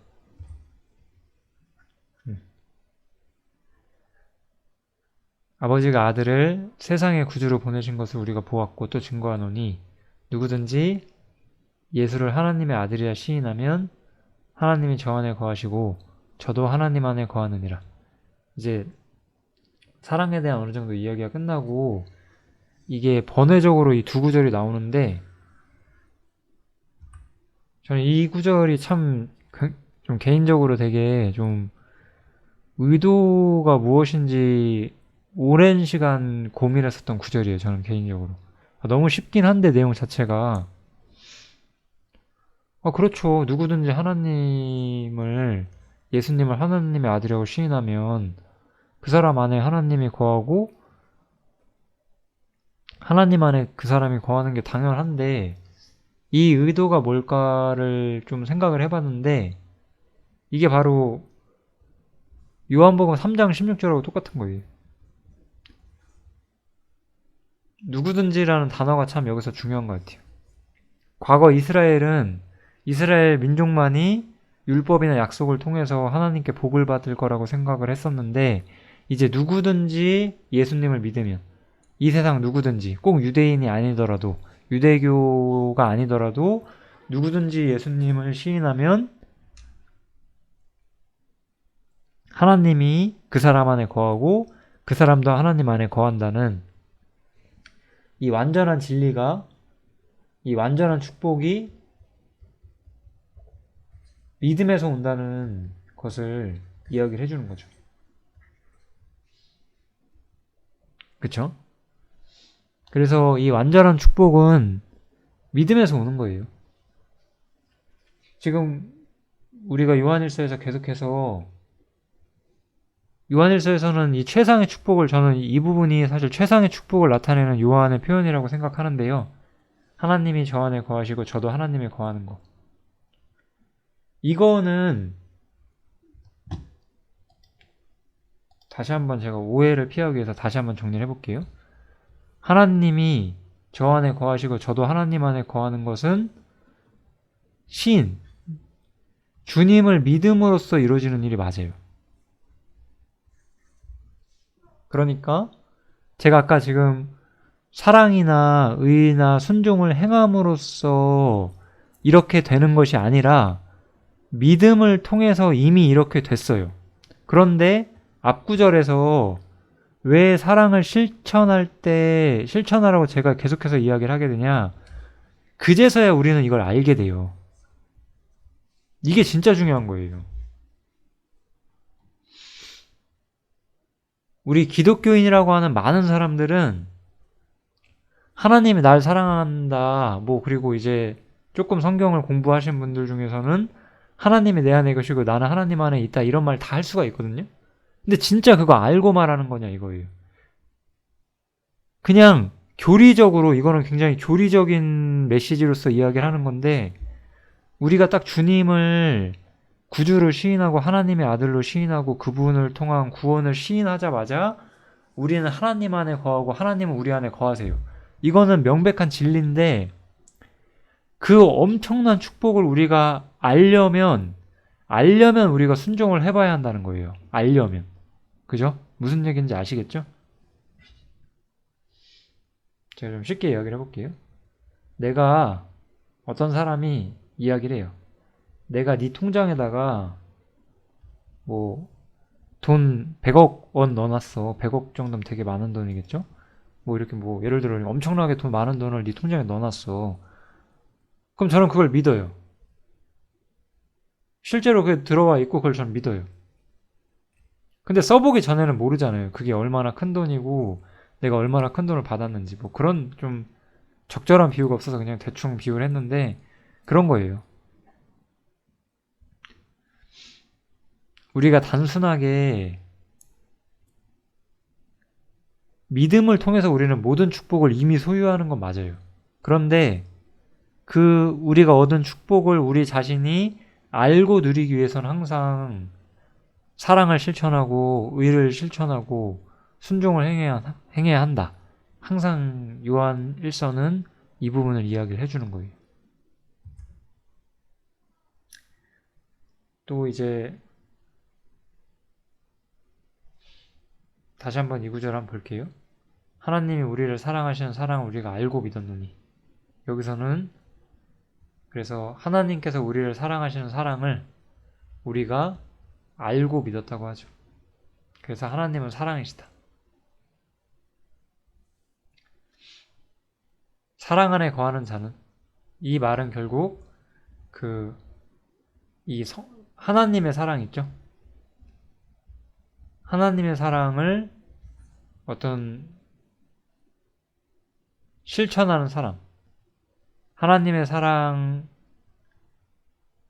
아버지가 아들을 세상의 구주로 보내신 것을 우리가 보았고 또 증거하노니 누구든지 예수를 하나님의 아들이라 시인하면 하나님이 저 안에 거하시고 저도 하나님 안에 거하느니라. 이제 사랑에 대한 어느 정도 이야기가 끝나고 이게 번외적으로 이 두 구절이 나오는데 저는 이 구절이 참 좀 개인적으로 되게 좀 의도가 무엇인지 오랜 시간 고민했었던 구절이에요. 저는 개인적으로. 너무 쉽긴 한데 내용 자체가 그렇죠. 누구든지 예수님을 하나님의 아들이라고 시인하면 그 사람 안에 하나님이 거하고 하나님 안에 그 사람이 거하는 게 당연한데 이 의도가 뭘까를 좀 생각을 해봤는데 이게 바로 요한복음 3장 16절하고 똑같은 거예요. 누구든지라는 단어가 참 여기서 중요한 것 같아요. 과거 이스라엘 민족만이 율법이나 약속을 통해서 하나님께 복을 받을 거라고 생각을 했었는데 이제 누구든지 예수님을 믿으면 이 세상 누구든지 꼭 유대인이 아니더라도 유대교가 아니더라도 누구든지 예수님을 시인하면 하나님이 그 사람 안에 거하고 그 사람도 하나님 안에 거한다는 이 완전한 진리가 이 완전한 축복이 믿음에서 온다는 것을 이야기를 해주는 거죠. 그쵸? 그래서 이 완전한 축복은 믿음에서 오는 거예요. 지금 우리가 요한일서에서는 이 최상의 축복을 저는 이 부분이 사실 최상의 축복을 나타내는 요한의 표현이라고 생각하는데요. 하나님이 저 안에 거하시고 저도 하나님이 거하는 거. 이거는 다시 한번 제가 오해를 피하기 위해서 다시 한번 정리를 해볼게요. 하나님이 저 안에 거하시고 저도 하나님 안에 거하는 것은 주님을 믿음으로써 이루어지는 일이 맞아요. 그러니까 제가 아까 지금 사랑이나 의나 순종을 행함으로써 이렇게 되는 것이 아니라 믿음을 통해서 이미 이렇게 됐어요. 그런데 앞구절에서 왜 사랑을 실천하라고 제가 계속해서 이야기를 하게 되냐? 그제서야 우리는 이걸 알게 돼요. 이게 진짜 중요한 거예요. 우리 기독교인이라고 하는 많은 사람들은 하나님이 날 사랑한다. 그리고 이제 조금 성경을 공부하신 분들 중에서는 하나님이 내 안에 계시고 나는 하나님 안에 있다. 이런 말 다 할 수가 있거든요. 근데 진짜 그거 알고 말하는 거냐 이거예요. 그냥 교리적으로 이거는 굉장히 교리적인 메시지로서 이야기를 하는 건데 우리가 딱 주님을 구주를 시인하고 하나님의 아들로 시인하고 그분을 통한 구원을 시인하자마자 우리는 하나님 안에 거하고 하나님은 우리 안에 거하세요. 이거는 명백한 진리인데 그 엄청난 축복을 우리가 알려면 우리가 순종을 해봐야 한다는 거예요. 알려면. 그죠? 무슨 얘기인지 아시겠죠? 제가 좀 쉽게 이야기를 해볼게요. 어떤 사람이 이야기를 해요. 내가 네 통장에다가 돈 100억 원 넣어놨어. 100억 정도면 되게 많은 돈이겠죠? 이렇게 예를 들어 엄청나게 돈 많은 돈을 네 통장에 넣어놨어. 그럼 저는 그걸 믿어요. 실제로 그게 들어와 있고 그걸 저는 믿어요. 근데 써보기 전에는 모르잖아요. 그게 얼마나 큰 돈이고 내가 얼마나 큰 돈을 받았는지 뭐 그런 좀 적절한 비유가 없어서 그냥 대충 비유를 했는데 그런 거예요. 우리가 단순하게 믿음을 통해서 우리는 모든 축복을 이미 소유하는 건 맞아요. 그런데 그 우리가 얻은 축복을 우리 자신이 알고 누리기 위해서는 항상 사랑을 실천하고 의를 실천하고 순종을 행해야 한다. 항상 요한 1서는 이 부분을 이야기를 해주는 거예요. 또 이제 다시 한번 이 구절 한번 볼게요. 하나님이 우리를 사랑하시는 사랑을 우리가 알고 믿었노니. 여기서는 그래서 하나님께서 우리를 사랑하시는 사랑을 우리가 알고 믿었다고 하죠. 그래서 하나님은 사랑이시다. 사랑 안에 거하는 자는, 이 말은 결국 그 하나님의 사랑 있죠. 하나님의 사랑을 어떤 실천하는 사람, 하나님의 사랑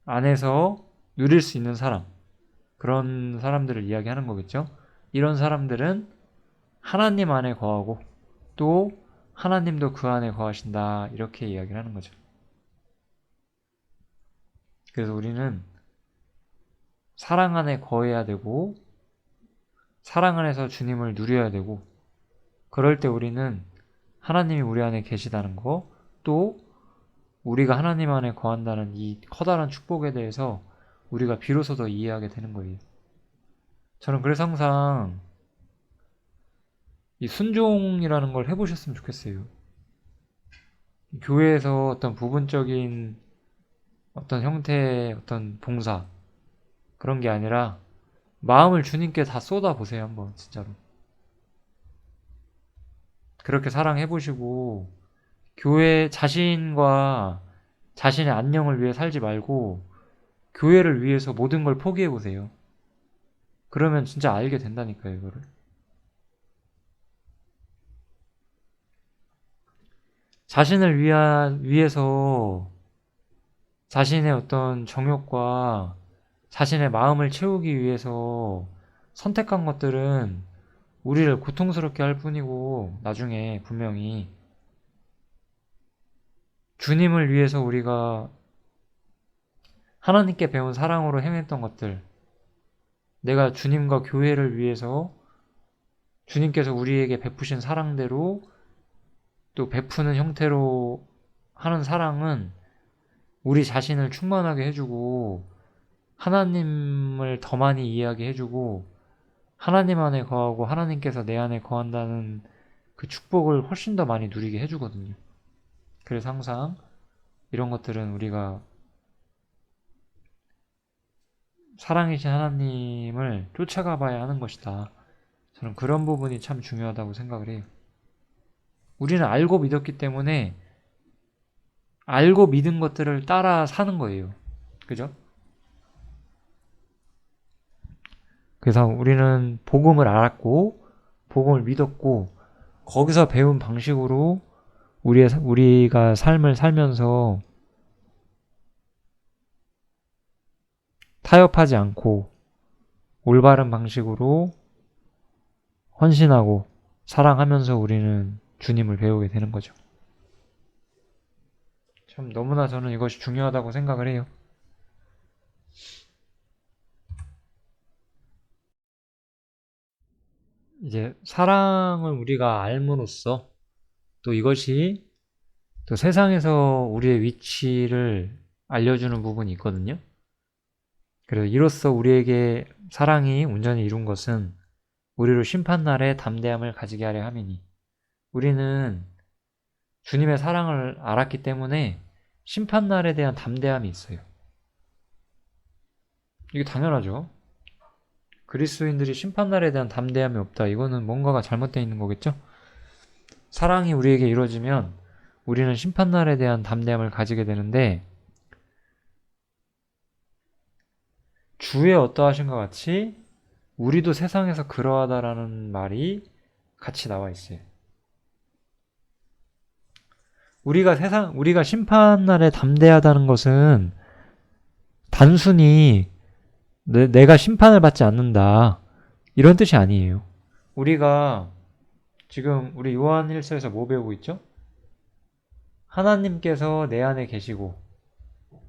안에서 누릴 수 있는 사람, 그런 사람들을 이야기하는 거겠죠. 이런 사람들은 하나님 안에 거하고 또 하나님도 그 안에 거하신다, 이렇게 이야기를 하는 거죠. 그래서 우리는 사랑 안에 거해야 되고 사랑 안에서 주님을 누려야 되고, 그럴 때 우리는 하나님이 우리 안에 계시다는 거, 또 우리가 하나님 안에 거한다는 이 커다란 축복에 대해서 우리가 비로소 더 이해하게 되는 거예요. 저는 그래서 항상 이 순종이라는 걸 해보셨으면 좋겠어요. 교회에서 어떤 부분적인 어떤 형태의 어떤 봉사, 그런 게 아니라 마음을 주님께 다 쏟아보세요. 한번 진짜로 그렇게 사랑해보시고, 교회 자신과 자신의 안녕을 위해 살지 말고 교회를 위해서 모든 걸 포기해보세요. 그러면 진짜 알게 된다니까요, 이거를. 자신을 위해서 자신의 어떤 정욕과 자신의 마음을 채우기 위해서 선택한 것들은 우리를 고통스럽게 할 뿐이고, 나중에 분명히 주님을 위해서 우리가 하나님께 배운 사랑으로 행했던 것들, 내가 주님과 교회를 위해서 주님께서 우리에게 베푸신 사랑대로 또 베푸는 형태로 하는 사랑은 우리 자신을 충만하게 해주고 하나님을 더 많이 이해하게 해주고 하나님 안에 거하고 하나님께서 내 안에 거한다는 그 축복을 훨씬 더 많이 누리게 해주거든요. 그래서 항상 이런 것들은 우리가 사랑이신 하나님을 쫓아가 봐야 하는 것이다. 저는 그런 부분이 참 중요하다고 생각을 해요. 우리는 알고 믿었기 때문에 알고 믿은 것들을 따라 사는 거예요. 그죠? 그래서 우리는 복음을 알았고 복음을 믿었고 거기서 배운 방식으로 우리가 삶을 살면서 타협하지 않고 올바른 방식으로 헌신하고 사랑하면서 우리는 주님을 배우게 되는 거죠. 참 너무나 저는 이것이 중요하다고 생각을 해요. 이제 사랑을 우리가 알므로써 또 이것이 또 세상에서 우리의 위치를 알려주는 부분이 있거든요. 그래서 이로써 우리에게 사랑이 온전히 이룬 것은 우리로 심판날에 담대함을 가지게 하려 함이니, 우리는 주님의 사랑을 알았기 때문에 심판날에 대한 담대함이 있어요. 이게 당연하죠. 그리스도인들이 심판날에 대한 담대함이 없다, 이거는 뭔가가 잘못되어 있는 거겠죠? 사랑이 우리에게 이루어지면 우리는 심판날에 대한 담대함을 가지게 되는데, 주의 어떠하신 것 같이 우리도 세상에서 그러하다라는 말이 같이 나와 있어요. 우리가 심판날에 담대하다는 것은 단순히 내가 심판을 받지 않는다, 이런 뜻이 아니에요. 우리가 지금 우리 요한 1서에서 뭐 배우고 있죠? 하나님께서 내 안에 계시고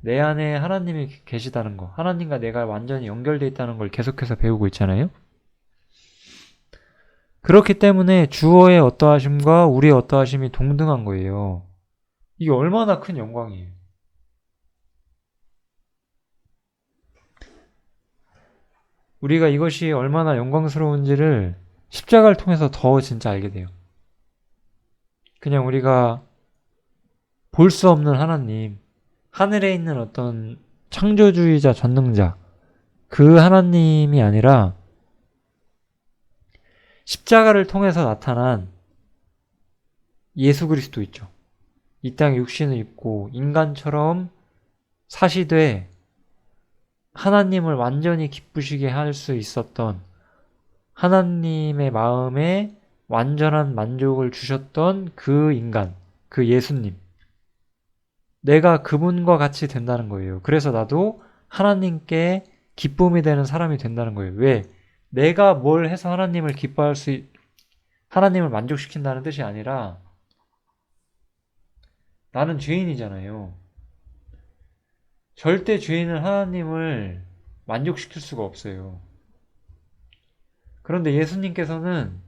내 안에 하나님이 계시다는 거, 하나님과 내가 완전히 연결되어 있다는 걸 계속해서 배우고 있잖아요. 그렇기 때문에 주어의 어떠하심과 우리의 어떠하심이 동등한 거예요. 이게 얼마나 큰 영광이에요. 우리가 이것이 얼마나 영광스러운지를 십자가를 통해서 더 진짜 알게 돼요. 그냥 우리가 볼 수 없는 하나님, 하늘에 있는 어떤 창조주의자, 전능자, 그 하나님이 아니라 십자가를 통해서 나타난 예수 그리스도 있죠. 이 땅에 육신을 입고 인간처럼 사시되 하나님을 완전히 기쁘시게 할 수 있었던, 하나님의 마음에 완전한 만족을 주셨던 그 인간, 그 예수님. 내가 그분과 같이 된다는 거예요. 그래서 나도 하나님께 기쁨이 되는 사람이 된다는 거예요. 왜? 내가 뭘 해서 하나님을 만족시킨다는 뜻이 아니라 나는 죄인이잖아요. 절대 죄인은 하나님을 만족시킬 수가 없어요. 그런데 예수님께서는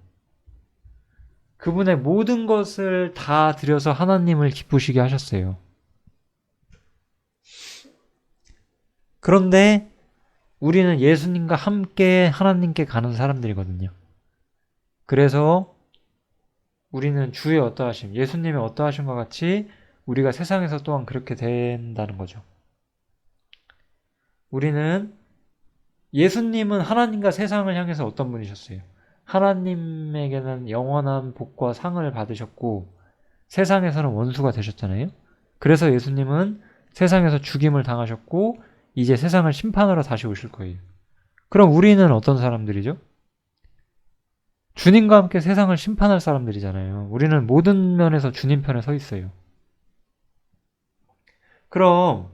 그분의 모든 것을 다 드려서 하나님을 기쁘시게 하셨어요. 그런데 우리는 예수님과 함께 하나님께 가는 사람들이거든요. 그래서 우리는 주의 어떠하심, 예수님의 어떠하심과 같이 우리가 세상에서 또한 그렇게 된다는 거죠. 우리는, 예수님은 하나님과 세상을 향해서 어떤 분이셨어요? 하나님에게는 영원한 복과 상을 받으셨고 세상에서는 원수가 되셨잖아요. 그래서 예수님은 세상에서 죽임을 당하셨고 이제 세상을 심판하러 다시 오실 거예요. 그럼 우리는 어떤 사람들이죠? 주님과 함께 세상을 심판할 사람들이잖아요. 우리는 모든 면에서 주님 편에 서 있어요. 그럼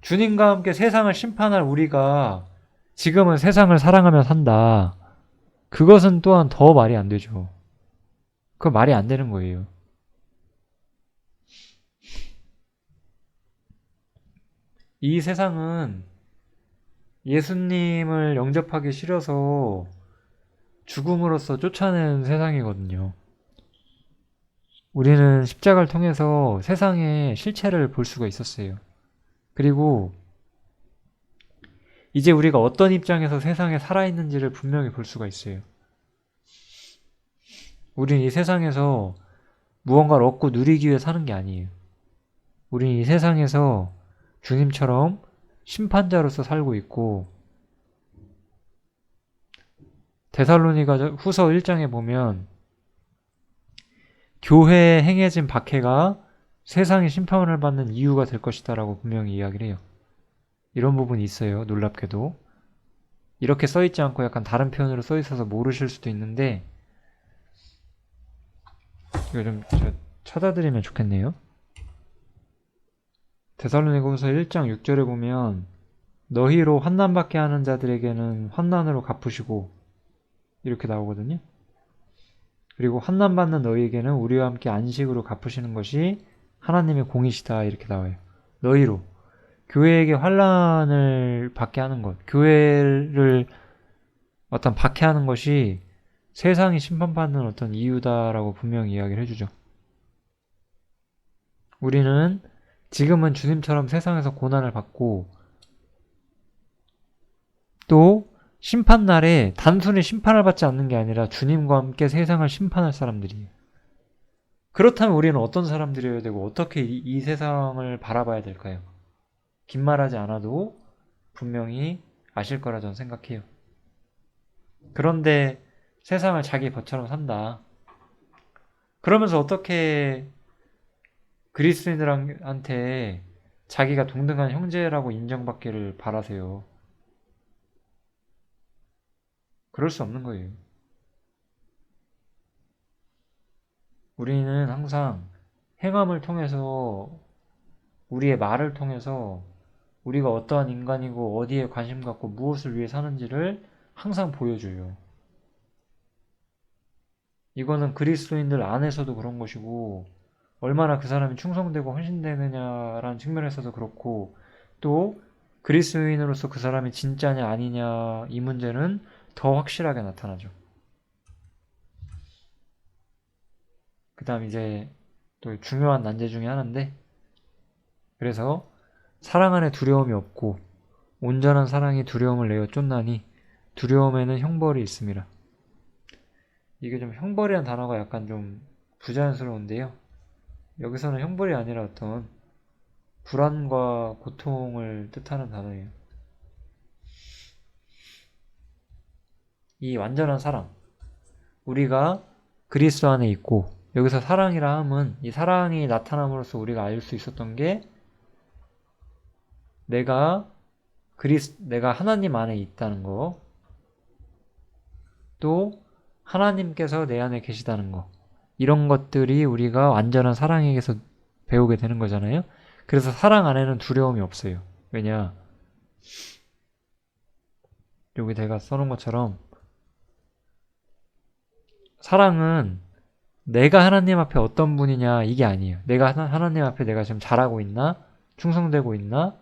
주님과 함께 세상을 심판할 우리가 지금은 세상을 사랑하며 산다, 그것은 또한 더 말이 안 되죠. 그건 말이 안 되는 거예요. 이 세상은 예수님을 영접하기 싫어서 죽음으로써 쫓아낸 세상이거든요. 우리는 십자가를 통해서 세상의 실체를 볼 수가 있었어요. 그리고 이제 우리가 어떤 입장에서 세상에 살아있는지를 분명히 볼 수가 있어요. 우린 이 세상에서 무언가를 얻고 누리기 위해 사는 게 아니에요. 우린 이 세상에서 주님처럼 심판자로서 살고 있고, 데살로니가 후서 1장에 보면 교회에 행해진 박해가 세상의 심판을 받는 이유가 될 것이다 라고 분명히 이야기를 해요. 이런 부분이 있어요. 놀랍게도 이렇게 써있지 않고 약간 다른 표현으로 써있어서 모르실 수도 있는데, 이거 좀 찾아드리면 좋겠네요. 데살로니가후서 1장 6절에 보면 너희로 환난받게 하는 자들에게는 환난으로 갚으시고, 이렇게 나오거든요. 그리고 환난받는 너희에게는 우리와 함께 안식으로 갚으시는 것이 하나님의 공이시다, 이렇게 나와요. 너희로, 교회에게 환난을 받게 하는 것, 교회를 어떤 박해하는 것이 세상이 심판받는 어떤 이유다라고 분명히 이야기를 해주죠. 우리는 지금은 주님처럼 세상에서 고난을 받고 또 심판날에 단순히 심판을 받지 않는 게 아니라 주님과 함께 세상을 심판할 사람들이에요. 그렇다면 우리는 어떤 사람들이어야 되고 어떻게 이 세상을 바라봐야 될까요? 긴 말하지 않아도 분명히 아실 거라 저는 생각해요. 그런데 세상을 자기 것처럼 산다. 그러면서 어떻게 그리스도인들한테 자기가 동등한 형제라고 인정받기를 바라세요? 그럴 수 없는 거예요. 우리는 항상 행함을 통해서, 우리의 말을 통해서 우리가 어떠한 인간이고 어디에 관심 갖고 무엇을 위해 사는지를 항상 보여줘요. 이거는 그리스도인들 안에서도 그런 것이고, 얼마나 그 사람이 충성되고 헌신되느냐라는 측면에서도 그렇고, 또 그리스도인으로서 그 사람이 진짜냐 아니냐 이 문제는 더 확실하게 나타나죠. 그 다음 이제 또 중요한 난제 중에 하나인데, 그래서 사랑 안에 두려움이 없고 온전한 사랑이 두려움을 내어 쫓나니 두려움에는 형벌이 있습니다. 이게 좀 형벌이라는 단어가 약간 좀 부자연스러운데요. 여기서는 형벌이 아니라 어떤 불안과 고통을 뜻하는 단어예요. 이 완전한 사랑, 우리가 그리스도 안에 있고, 여기서 사랑이라 함은 이 사랑이 나타남으로써 우리가 알 수 있었던 게, 내가 하나님 안에 있다는 거, 또 하나님께서 내 안에 계시다는 거, 이런 것들이 우리가 완전한 사랑에게서 배우게 되는 거잖아요. 그래서 사랑 안에는 두려움이 없어요. 왜냐? 여기 제가 써놓은 것처럼 사랑은 내가 하나님 앞에 어떤 분이냐 이게 아니에요. 내가 하나님 앞에 내가 지금 잘하고 있나? 충성되고 있나?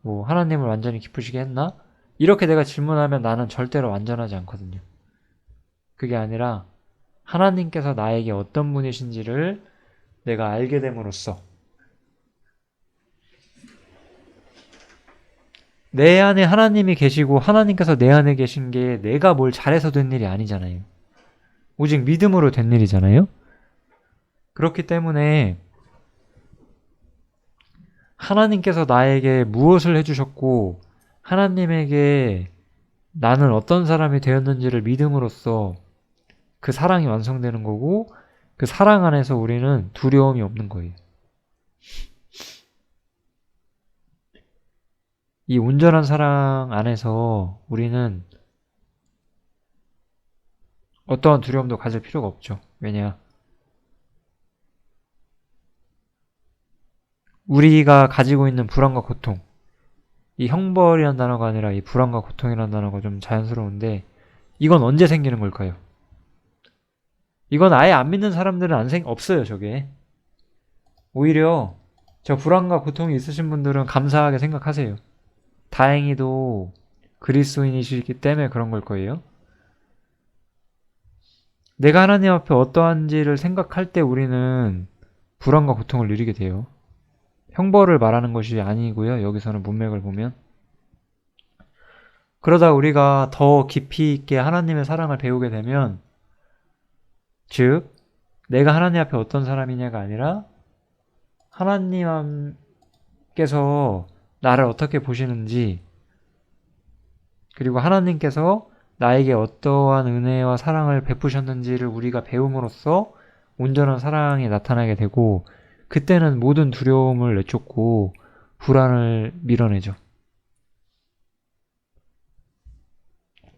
뭐 하나님을 완전히 기쁘시게 했나? 이렇게 내가 질문하면 나는 절대로 완전하지 않거든요. 그게 아니라 하나님께서 나에게 어떤 분이신지를 내가 알게 됨으로써 내 안에 하나님이 계시고 하나님께서 내 안에 계신 게 내가 뭘 잘해서 된 일이 아니잖아요. 오직 믿음으로 된 일이잖아요. 그렇기 때문에 하나님께서 나에게 무엇을 해주셨고 하나님에게 나는 어떤 사람이 되었는지를 믿음으로써 그 사랑이 완성되는 거고, 그 사랑 안에서 우리는 두려움이 없는 거예요. 이 온전한 사랑 안에서 우리는 어떠한 두려움도 가질 필요가 없죠. 왜냐? 우리가 가지고 있는 불안과 고통, 이 형벌이라는 단어가 아니라 이 불안과 고통이라는 단어가 좀 자연스러운데, 이건 언제 생기는 걸까요? 이건 아예 안 믿는 사람들은 없어요, 저게. 오히려 저 불안과 고통이 있으신 분들은 감사하게 생각하세요. 다행히도 그리스도인이시기 때문에 그런 걸 거예요. 내가 하나님 앞에 어떠한지를 생각할 때 우리는 불안과 고통을 누리게 돼요. 형벌을 말하는 것이 아니고요. 여기서는 문맥을 보면. 그러다 우리가 더 깊이 있게 하나님의 사랑을 배우게 되면, 즉 내가 하나님 앞에 어떤 사람이냐가 아니라 하나님께서 나를 어떻게 보시는지, 그리고 하나님께서 나에게 어떠한 은혜와 사랑을 베푸셨는지를 우리가 배움으로써 온전한 사랑이 나타나게 되고, 그때는 모든 두려움을 내쫓고 불안을 밀어내죠.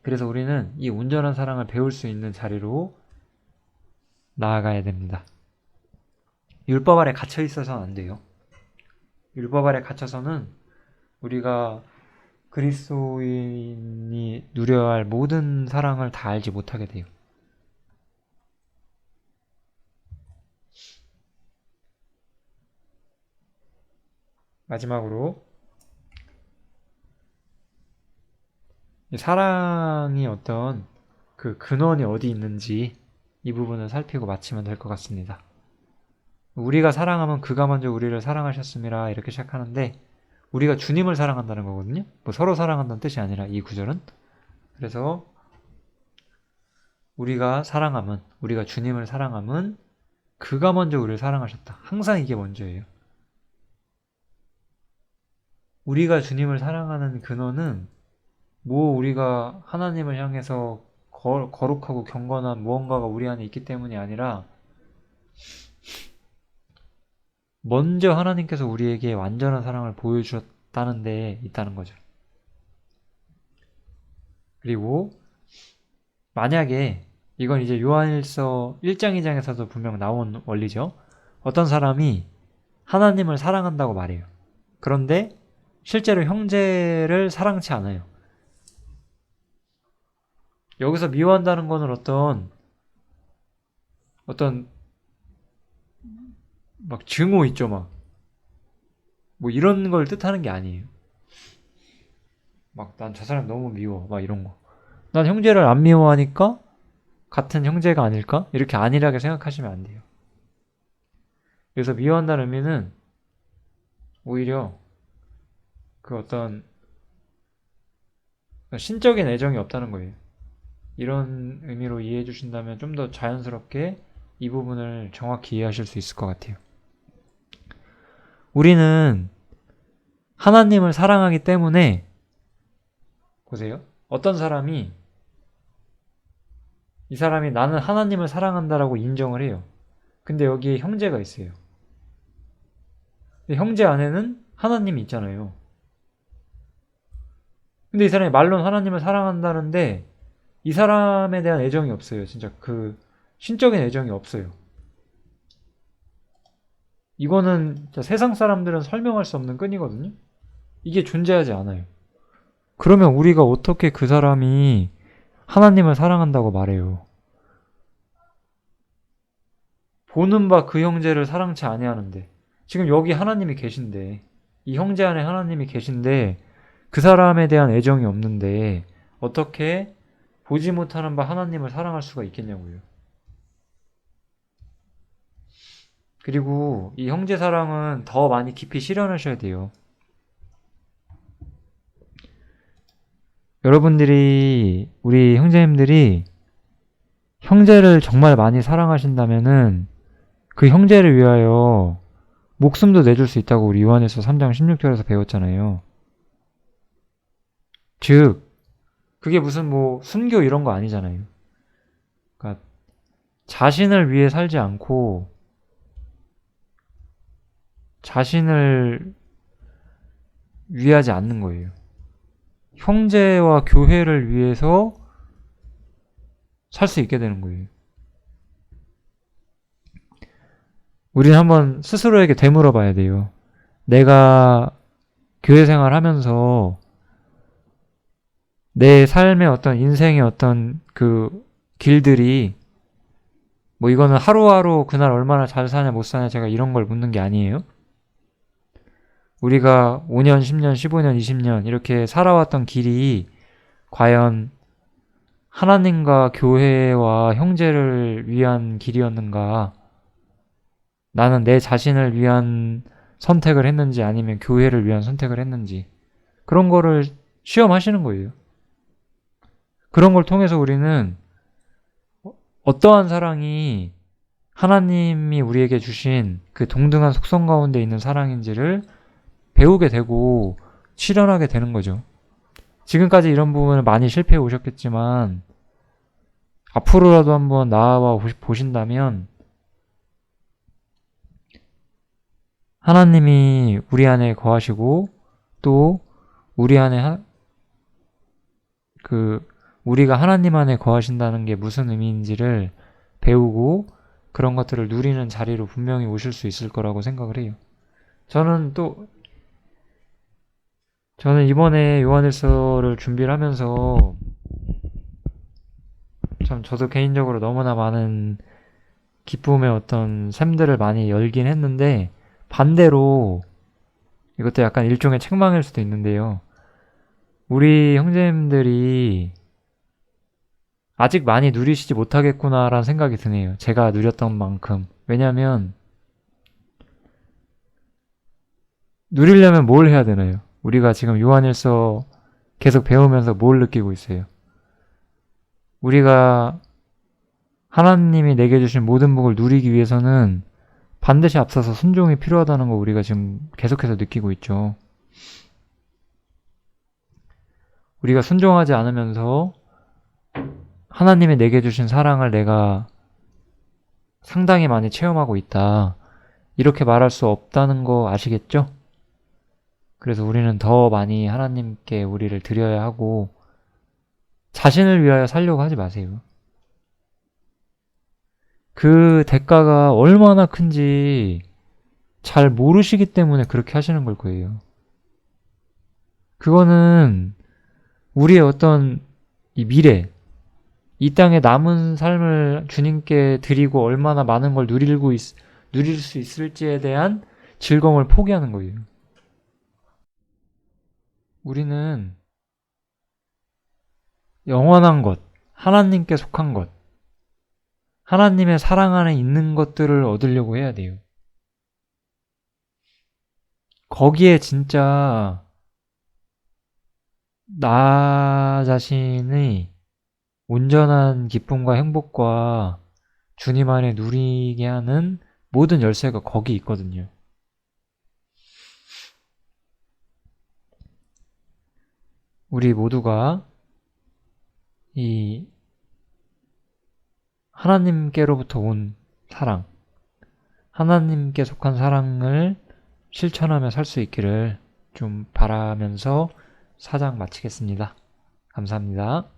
그래서 우리는 이 온전한 사랑을 배울 수 있는 자리로 나아가야 됩니다. 율법 아래 갇혀 있어서는 안 돼요. 율법 아래 갇혀서는 우리가 그리스도인이 누려야 할 모든 사랑을 다 알지 못하게 돼요. 마지막으로 사랑이 어떤 그 근원이 어디 있는지 이 부분을 살피고 마치면 될 것 같습니다. 우리가 사랑하면 그가 먼저 우리를 사랑하셨음이라 이렇게 시작하는데, 우리가 주님을 사랑한다는 거거든요. 뭐 서로 사랑한다는 뜻이 아니라 이 구절은. 그래서 우리가 주님을 사랑하면 그가 먼저 우리를 사랑하셨다. 항상 이게 먼저예요. 우리가 주님을 사랑하는 근원은 우리가 하나님을 향해서 거룩하고 경건한 무언가가 우리 안에 있기 때문이 아니라 먼저 하나님께서 우리에게 완전한 사랑을 보여주셨다는 데 있다는 거죠. 그리고 만약에 이건 이제 요한일서 1장 2장에서도 분명 나온 원리죠. 어떤 사람이 하나님을 사랑한다고 말해요. 그런데 실제로 형제를 사랑치 않아요. 여기서 미워한다는 거는 어떤 막 증오 있죠, 막. 뭐 이런 걸 뜻하는 게 아니에요. 막 난 저 사람 너무 미워, 막 이런 거. 난 형제를 안 미워하니까 같은 형제가 아닐까? 이렇게 안일하게 생각하시면 안 돼요. 그래서 미워한다는 의미는 오히려 그 어떤 신적인 애정이 없다는 거예요. 이런 의미로 이해해 주신다면 좀 더 자연스럽게 이 부분을 정확히 이해하실 수 있을 것 같아요. 우리는 하나님을 사랑하기 때문에 보세요. 어떤 사람이 이 사람이 나는 하나님을 사랑한다라고 인정을 해요. 근데 여기에 형제가 있어요. 근데 형제 안에는 하나님이 있잖아요. 근데 이 사람이 말로는 하나님을 사랑한다는데 이 사람에 대한 애정이 없어요. 진짜 그 신적인 애정이 없어요. 이거는 진짜 세상 사람들은 설명할 수 없는 끈이거든요. 이게 존재하지 않아요. 그러면 우리가 어떻게 그 사람이 하나님을 사랑한다고 말해요? 보는 바 그 형제를 사랑치 아니하는데 지금 여기 하나님이 계신데 이 형제 안에 하나님이 계신데 그 사람에 대한 애정이 없는데 어떻게 보지 못하는 바 하나님을 사랑할 수가 있겠냐고요. 그리고 이 형제 사랑은 더 많이 깊이 실현하셔야 돼요. 여러분들이 우리 형제님들이 형제를 정말 많이 사랑하신다면은 그 형제를 위하여 목숨도 내줄 수 있다고 우리 요한일서 3장 16절에서 배웠잖아요. 즉 그게 무슨 뭐 순교 이런 거 아니잖아요. 그러니까 자신을 위해 살지 않고 자신을 위하지 않는 거예요. 형제와 교회를 위해서 살 수 있게 되는 거예요. 우리는 한번 스스로에게 되물어 봐야 돼요. 내가 교회 생활 하면서 내 삶의 어떤 인생의 어떤 그 길들이 뭐 이거는 하루하루 그날 얼마나 잘 사냐 못 사냐 제가 이런 걸 묻는 게 아니에요. 우리가 5년, 10년, 15년, 20년 이렇게 살아왔던 길이 과연 하나님과 교회와 형제를 위한 길이었는가? 나는 내 자신을 위한 선택을 했는지 아니면 교회를 위한 선택을 했는지 그런 거를 시험하시는 거예요. 그런 걸 통해서 우리는 어떠한 사랑이 하나님이 우리에게 주신 그 동등한 속성 가운데 있는 사랑인지를 배우게 되고 실현하게 되는 거죠. 지금까지 이런 부분을 많이 실패해 오셨겠지만 앞으로라도 한번 나아와 보신다면 하나님이 우리 안에 거하시고 또 우리 안에 우리가 하나님 안에 거하신다는 게 무슨 의미인지를 배우고 그런 것들을 누리는 자리로 분명히 오실 수 있을 거라고 생각을 해요. 저는 이번에 요한일서를 준비를 하면서 참 저도 개인적으로 너무나 많은 기쁨의 어떤 샘들을 많이 열긴 했는데 반대로 이것도 약간 일종의 책망일 수도 있는데요. 우리 형제님들이 아직 많이 누리시지 못하겠구나라는 생각이 드네요. 제가 누렸던 만큼. 왜냐면 누리려면 뭘 해야 되나요? 우리가 지금 요한일서 계속 배우면서 뭘 느끼고 있어요? 우리가 하나님이 내게 주신 모든 복을 누리기 위해서는 반드시 앞서서 순종이 필요하다는 거 우리가 지금 계속해서 느끼고 있죠. 우리가 순종하지 않으면서 하나님이 내게 주신 사랑을 내가 상당히 많이 체험하고 있다. 이렇게 말할 수 없다는 거 아시겠죠? 그래서 우리는 더 많이 하나님께 우리를 드려야 하고 자신을 위하여 살려고 하지 마세요. 그 대가가 얼마나 큰지 잘 모르시기 때문에 그렇게 하시는 걸 거예요. 그거는 우리의 어떤 이 미래, 이 땅에 남은 삶을 주님께 드리고 얼마나 많은 걸 누릴 수 있을지에 대한 즐거움을 포기하는 거예요. 우리는 영원한 것, 하나님께 속한 것, 하나님의 사랑 안에 있는 것들을 얻으려고 해야 돼요. 거기에 진짜 나 자신의 온전한 기쁨과 행복과 주님 안에 누리게 하는 모든 열쇠가 거기 있거든요. 우리 모두가 이 하나님께로부터 온 사랑, 하나님께 속한 사랑을 실천하며 살 수 있기를 좀 바라면서 사장 마치겠습니다. 감사합니다.